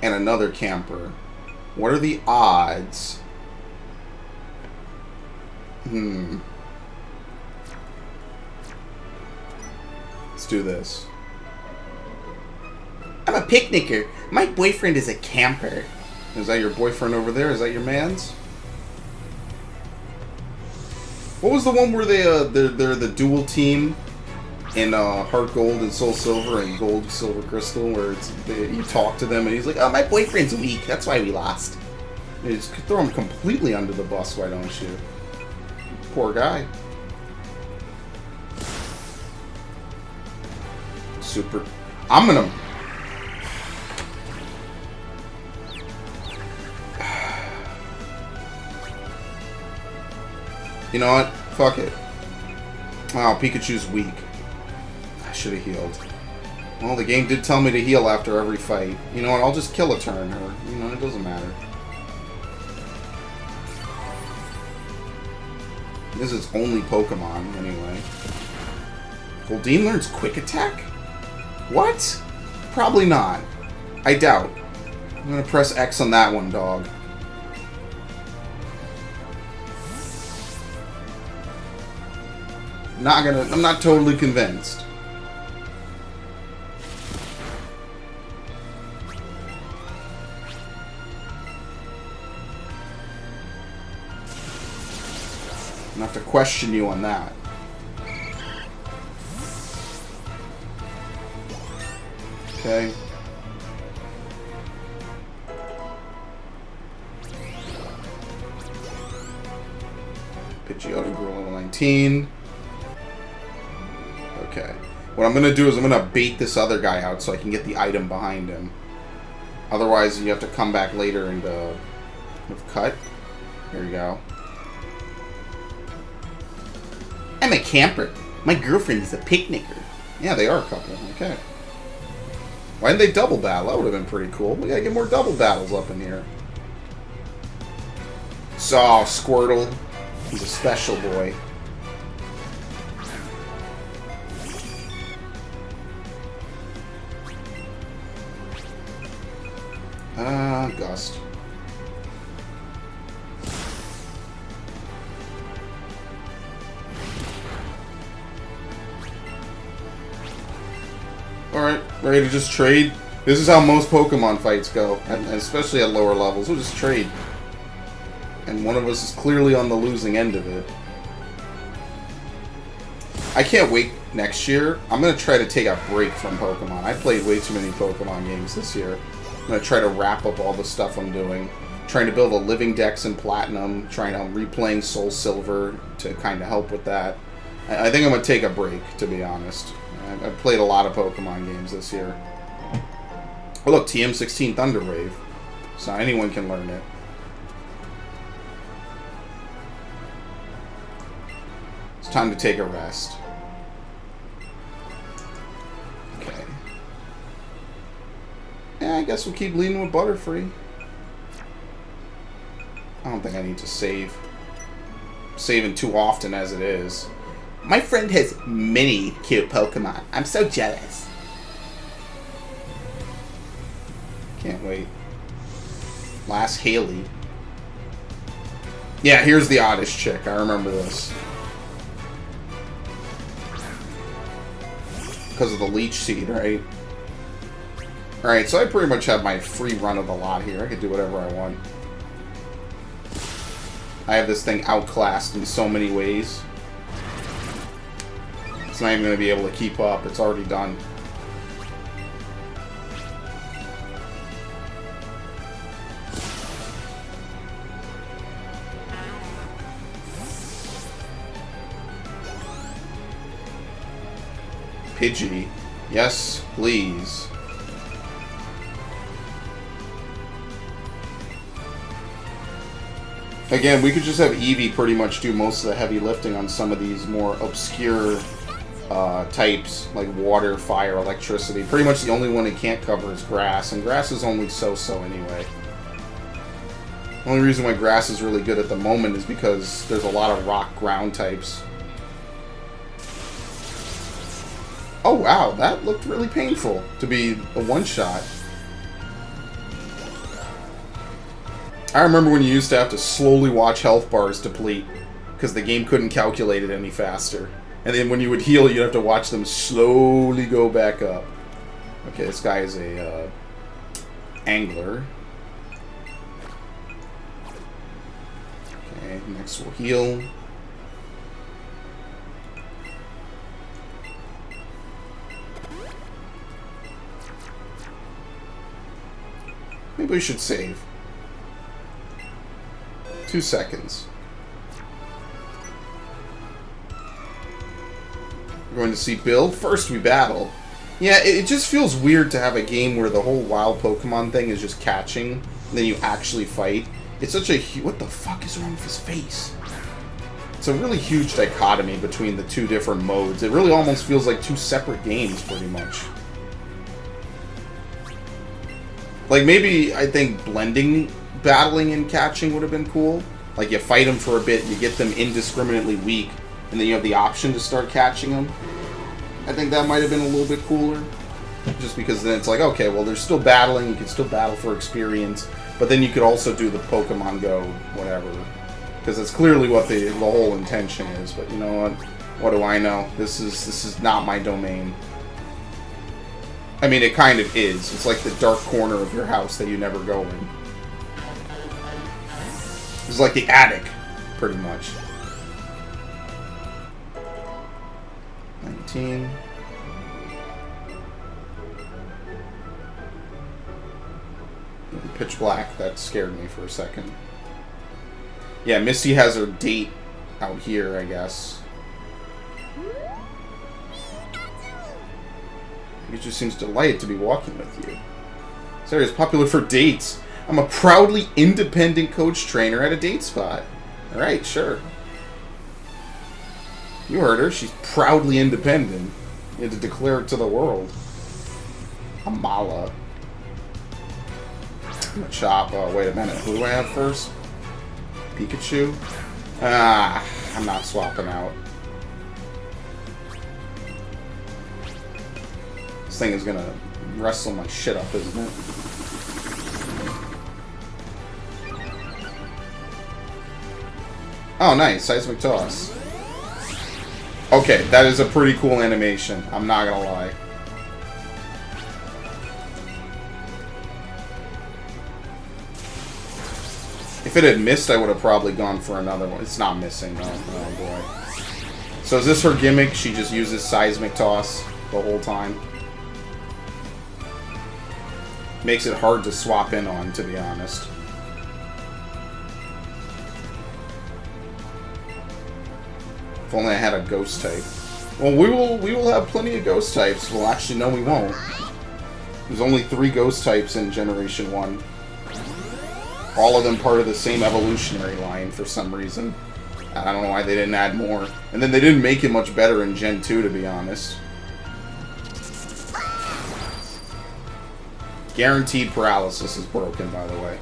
and another camper. What are the odds? Let's do this. I'm a picnicker. My boyfriend is a camper. Is that your boyfriend over there? Is that your man's? What was the one where they're the dual team in Heart Gold and Soul Silver and Gold Silver Crystal, where you talk to them and he's like, "Oh, my boyfriend's weak. That's why we lost." You just throw him completely under the bus. Why don't you? Poor guy. Super. I'm gonna. You know what? Fuck it. Wow, Pikachu's weak. I should have healed. Well, the game did tell me to heal after every fight. You know what? I'll just kill a turn, or, you know, it doesn't matter. This is its only Pokemon, anyway. Goldeen learns Quick Attack? What? Probably not. I doubt. I'm gonna press X on that one, dog. I'm not totally convinced. have to question you on that. Okay. Pidgeotto grew level 19. Okay. What I'm going to do is I'm going to bait this other guy out so I can get the item behind him. Otherwise, you have to come back later and cut. Here you go. I'm a camper. My girlfriend is a picnicker. Yeah, they are a couple. Okay. Why didn't they double battle? That would have been pretty cool. We gotta get more double battles up in here. So, Squirtle. He's a special boy. Gust. Alright, ready to just trade? This is how most Pokemon fights go, and especially at lower levels. We'll just trade. And one of us is clearly on the losing end of it. I can't wait next year. I'm going to try to take a break from Pokemon. I played way too many Pokemon games this year. I'm going to try to wrap up all the stuff I'm doing. Trying to build a living dex in Platinum. Replaying Soul Silver to kind of help with that. I think I'm going to take a break, to be honest. I've played a lot of Pokemon games this year. Oh look, TM16 Thunder Wave. So anyone can learn it. It's time to take a rest. Okay. Yeah, I guess we'll keep leading with Butterfree. I don't think I need to save. I'm saving too often as it is. My friend has many cute Pokemon. I'm so jealous. Can't wait. Last Haley. Yeah, here's the oddest chick. I remember this. Because of the Leech Seed, right? Alright, so I pretty much have my free run of the lot here. I can do whatever I want. I have this thing outclassed in so many ways. It's not even going to be able to keep up. It's already done. Pidgey. Yes, please. Again, we could just have Eevee pretty much do most of the heavy lifting on some of these more obscure types, like water, fire, electricity. Pretty much the only one it can't cover is grass, and grass is only so-so anyway. The only reason why grass is really good at the moment is because there's a lot of rock ground types. Oh wow, that looked really painful to be a one-shot. I remember when you used to have to slowly watch health bars deplete because the game couldn't calculate it any faster. And then when you would heal, you'd have to watch them slowly go back up. Okay, this guy is a angler. Okay, next we'll heal. Maybe we should save. 2 seconds. We're going to see build. First we battle. Yeah, it just feels weird to have a game where the whole wild Pokemon thing is just catching, and then you actually fight. It's such a what the fuck is wrong with his face? It's a really huge dichotomy between the two different modes. It really almost feels like two separate games, pretty much. Like, maybe, I think, blending battling and catching would have been cool. Like, you fight them for a bit, you get them indiscriminately weak, and then you have the option to start catching them. I think that might have been a little bit cooler. Just because then it's like, okay, well, there's still battling, you can still battle for experience, but then you could also do the Pokemon Go, whatever. Because that's clearly what the whole intention is, but you know what? What do I know? This is not my domain. I mean, it kind of is. It's like the dark corner of your house that you never go in. It's like the attic, pretty much. 18. Pitch black, that scared me for a second. Yeah, Misty has her date out here, I guess. Pikachu seems delighted to be walking with you. This area is popular for dates. I'm a proudly independent coach trainer at a date spot. Alright, sure. You heard her. She's proudly independent. You had to declare it to the world. Amala. Chop. Oh, wait a minute. Who do I have first? Pikachu? Ah, I'm not swapping out. This thing is gonna wrestle my shit up, isn't it? Oh, nice. Seismic Toss. Okay, that is a pretty cool animation. I'm not gonna lie. If it had missed, I would have probably gone for another one. It's not missing, though. Oh, boy. So is this her gimmick? She just uses Seismic Toss the whole time? Makes it hard to swap in on, to be honest. If only I had a ghost type. Well, we will have plenty of ghost types. Well, actually, no, we won't. There's only 3 ghost types in Generation 1. All of them part of the same evolutionary line for some reason. I don't know why they didn't add more. And then they didn't make it much better in Gen 2, to be honest. Guaranteed paralysis is broken, by the way.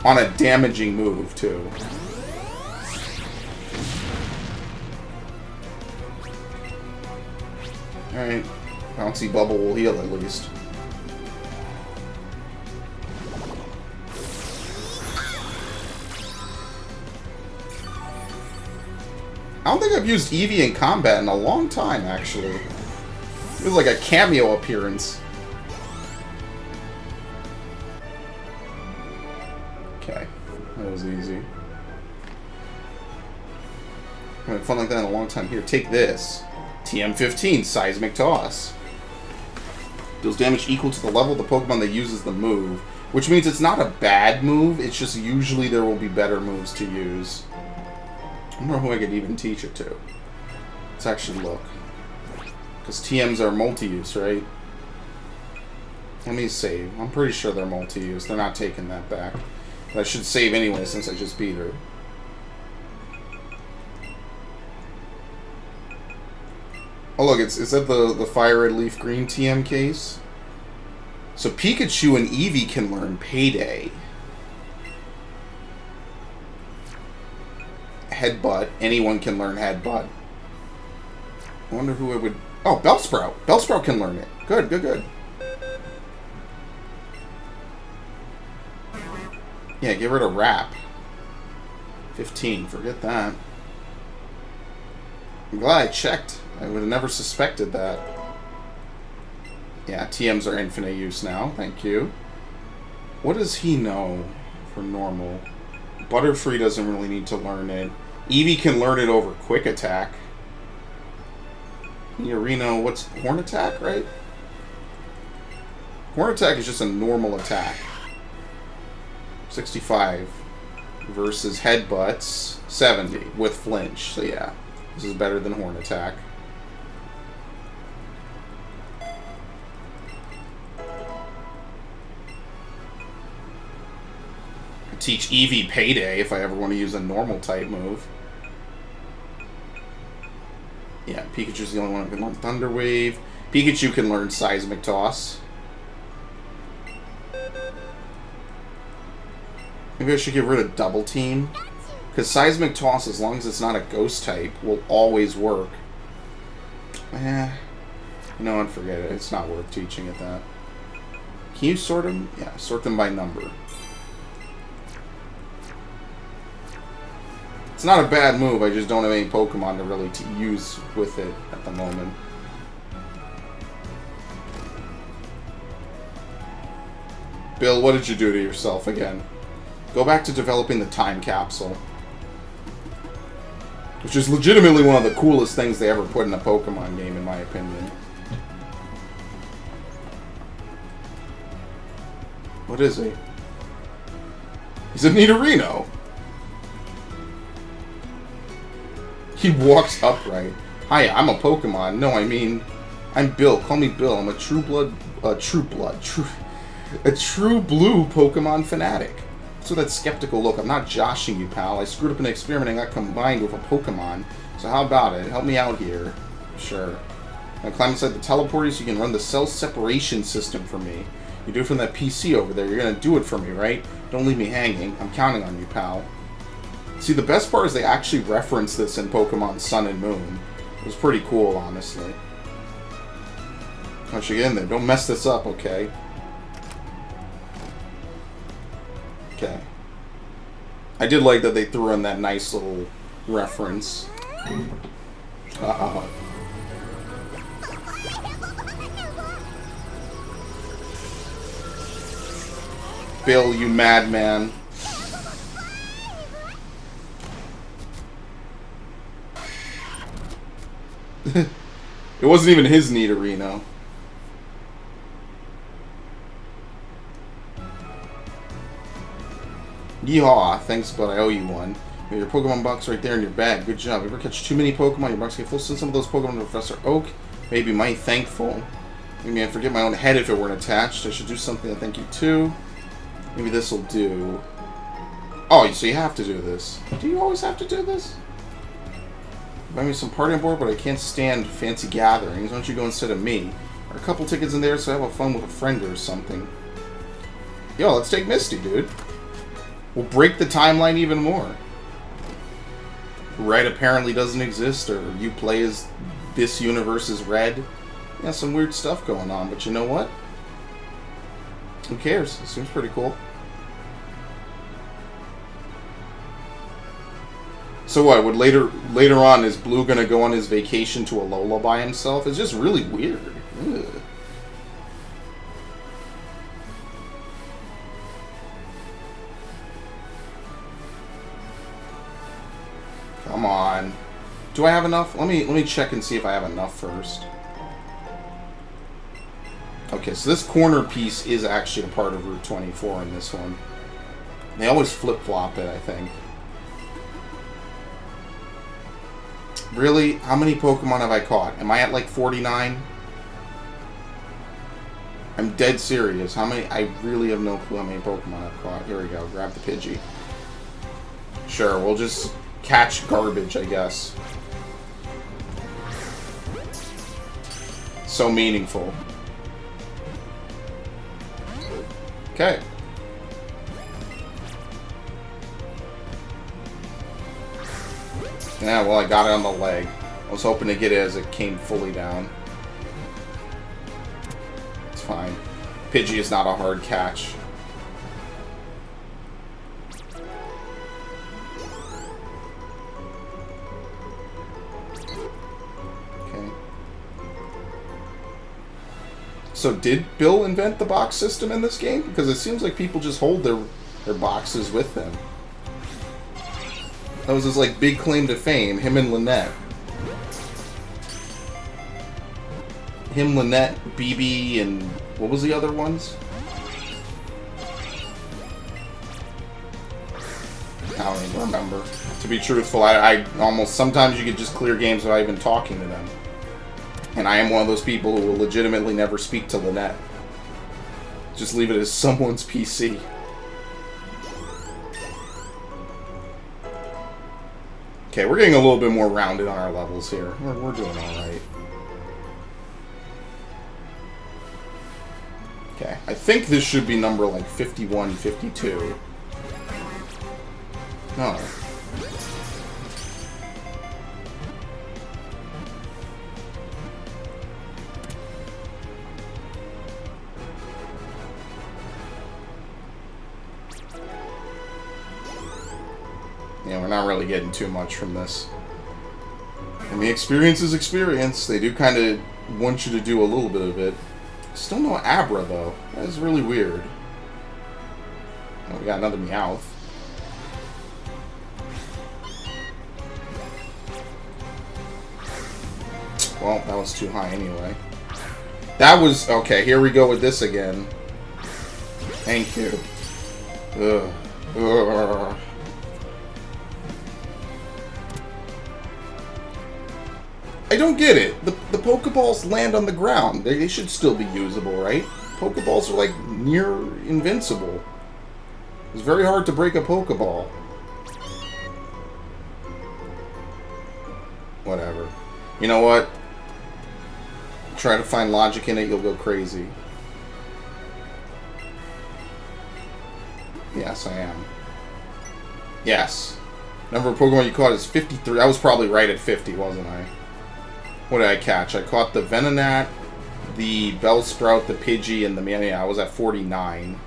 On a damaging move, too. Alright. Bouncy Bubble will heal at least. I don't think I've used Eevee in combat in a long time, actually. It was like a cameo appearance. Okay. That was easy. I haven't had fun like that in a long time. Here, take this. TM15, Seismic Toss. Deals damage equal to the level of the Pokemon that uses the move. Which means it's not a bad move, it's just usually there will be better moves to use. I wonder who I could even teach it to. Let's actually look. Because TMs are multi-use, right? Let me save. I'm pretty sure they're multi-use. They're not taking that back. But I should save anyway since I just beat her. Oh look, is that the Fire Red Leaf Green TM case? So Pikachu and Eevee can learn Payday. Headbutt. Anyone can learn Headbutt. I wonder who it would... Oh, Bellsprout. Bellsprout can learn it. Good, good, good. Yeah, get rid of Wrap. 15. Forget that. I'm glad I checked. I would have never suspected that. Yeah, TMs are infinite use now. Thank you. What does he know for normal? Butterfree doesn't really need to learn it. Eevee can learn it over Quick Attack. Yorino, what's Horn Attack, right? Horn Attack is just a normal attack. 65 versus Headbutts 70 with Flinch. So yeah, this is better than Horn Attack. Teach Eevee Payday if I ever want to use a normal type move. Yeah, Pikachu's the only one who can learn Thunder Wave. Pikachu can learn Seismic Toss. Maybe I should get rid of Double Team. Because Seismic Toss, as long as it's not a ghost type, will always work. You know what, forget it. It's not worth teaching it that. Can you sort them? Yeah, sort them by number. It's not a bad move, I just don't have any Pokemon to really use with it at the moment. Bill, what did you do to yourself again? Go back to developing the time capsule. Which is legitimately one of the coolest things they ever put in a Pokemon game, in my opinion. What is he? He's a Nidorino. He walks upright. Hi, I'm a Pokemon. No, I mean, I'm Bill. Call me Bill. I'm a true blue Pokemon fanatic. So that skeptical look. I'm not joshing you, pal. I screwed up an experiment and got combined with a Pokemon. So how about it? Help me out here. Sure. Now climb inside the teleporter so you can run the cell separation system for me. You do it from that PC over there. You're gonna do it for me, right? Don't leave me hanging. I'm counting on you, pal. See, the best part is they actually reference this in Pokemon Sun and Moon. It was pretty cool, honestly. I should get in there. Don't mess this up, okay? Okay. I did like that they threw in that nice little reference. Uh-oh. Bill, you madman. It wasn't even his Nidorino. Yeehaw, thanks, but I owe you one. You have your Pokemon box right there in your bag. Good job. You ever catch too many Pokemon? Your box get full. Send some of those Pokemon to Professor Oak. Maybe mighty thankful. Maybe I'd forget my own head if it weren't attached. I should do something to thank you too. Maybe this will do. Oh, so you have to do this. Do you always have to do this? Buy me some party on board, but I can't stand fancy gatherings. Why don't you go instead of me? There are a couple tickets in there, so have a fun with a friend or something. Yo, let's take Misty, dude. We'll break the timeline even more. Red apparently doesn't exist, or you play as this universe is Red. Yeah, some weird stuff going on, but you know what? Who cares? It seems pretty cool. So what, would later on, is Blue gonna go on his vacation to Alola by himself? It's just really weird. Ugh. Come on. Do I have enough? Let me check and see if I have enough first. Okay, so this corner piece is actually a part of Route 24 in this one. They always flip-flop it, I think. Really? How many Pokemon have I caught? Am I at like 49? I'm dead serious. How many? I really have no clue how many Pokemon I've caught. Here we go. Grab the Pidgey. Sure, we'll just catch garbage, I guess. So meaningful. Okay. Yeah, well, I got it on the leg. I was hoping to get it as it came fully down. It's fine. Pidgey is not a hard catch. Okay. So did Bill invent the box system in this game? Because it seems like people just hold their boxes with them. That was his, like, big claim to fame, him and Lynette. Him, Lynette, BB, and what was the other ones? I don't even remember. To be truthful, I almost, sometimes you could just clear games without even talking to them. And I am one of those people who will legitimately never speak to Lynette. Just leave it as someone's PC. Okay, we're getting a little bit more rounded on our levels here. We're doing alright. Okay, I think this should be number like 51, 52. No. Yeah, we're not really getting too much from this. I mean, experience is experience. They do kind of want you to do a little bit of it. Still no Abra, though. That is really weird. Oh, we got another Meowth. Well, that was too high anyway. That was... Okay, here we go with this again. Thank you. Ugh. Ugh. I don't get it. The Pokeballs land on the ground. They should still be usable, right? Pokeballs are like near invincible. It's very hard to break a Pokeball. Whatever. You know what? Try to find logic in it, you'll go crazy. Yes, I am. Yes. Number of Pokemon you caught is 53. I was probably right at 50, wasn't I? What did I catch? I caught the Venonat, the Bellsprout, the Pidgey, and the Mania. I was at 49.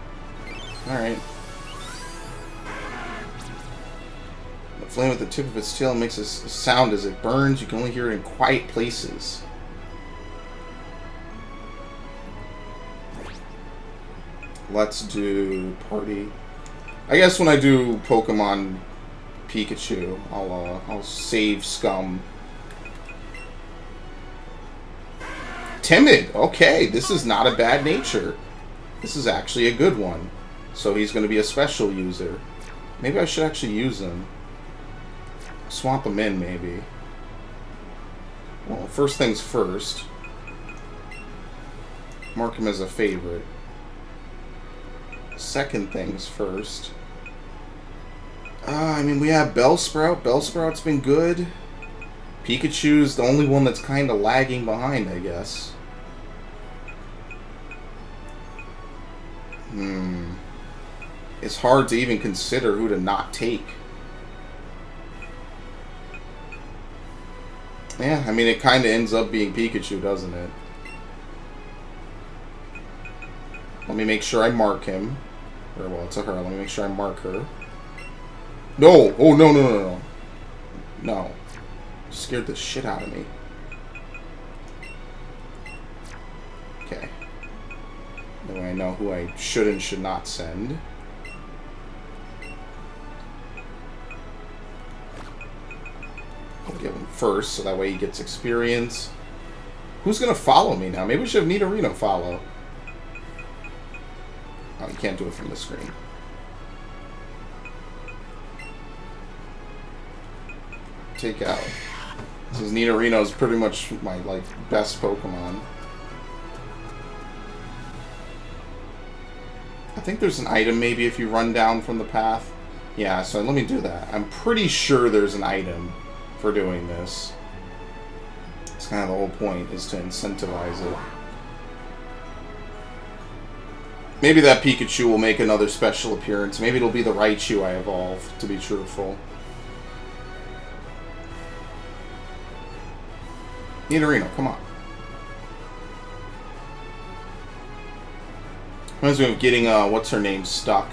Alright. The flame at the tip of its tail makes a sound as it burns. You can only hear it in quiet places. Let's do party. I guess when I do Pokemon Pikachu, I'll save Scum. Timid. Okay, this is not a bad nature. This is actually a good one. So he's going to be a special user. Maybe I should actually use him. Swap him in, maybe. Well, first things first. Mark him as a favorite. Second things first. I mean, we have Bellsprout. Bellsprout's been good. Pikachu's the only one that's kind of lagging behind, I guess. It's hard to even consider who to not take. Yeah, I mean, it kind of ends up being Pikachu, doesn't it? Let me make sure I mark him. Or, well, it's a her. Let me make sure I mark her. No! Oh, no, no, no, no. No. Scared the shit out of me. Okay. That way I know who I should and should not send. I'll give him first, so that way he gets experience. Who's gonna follow me now? Maybe we should have Nidorino follow. Oh, you can't do it from the screen. Take out. Since Nidorino is pretty much my, like, best Pokemon. I think there's an item maybe if you run down from the path. Yeah, so let me do that. I'm pretty sure there's an item for doing this. It's kind of the whole point, is to incentivize it. Maybe that Pikachu will make another special appearance. Maybe it'll be the Raichu I evolve, to be truthful. Nidorino, come on. Reminds me of getting, what's her name, stuck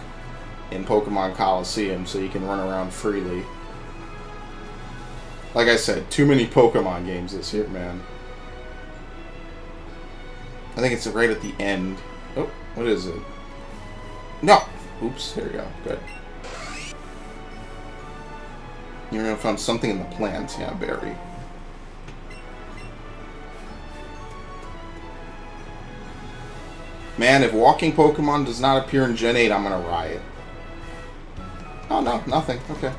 in Pokemon Coliseum so you can run around freely. Like I said, too many Pokemon games this year, man. I think it's right at the end. Oh, what is it? No! Oops, there we go. Good. You're gonna find something in the plants. Yeah, berry. Man, if walking Pokemon does not appear in Gen 8, I'm gonna riot. Oh, no, nothing. Okay.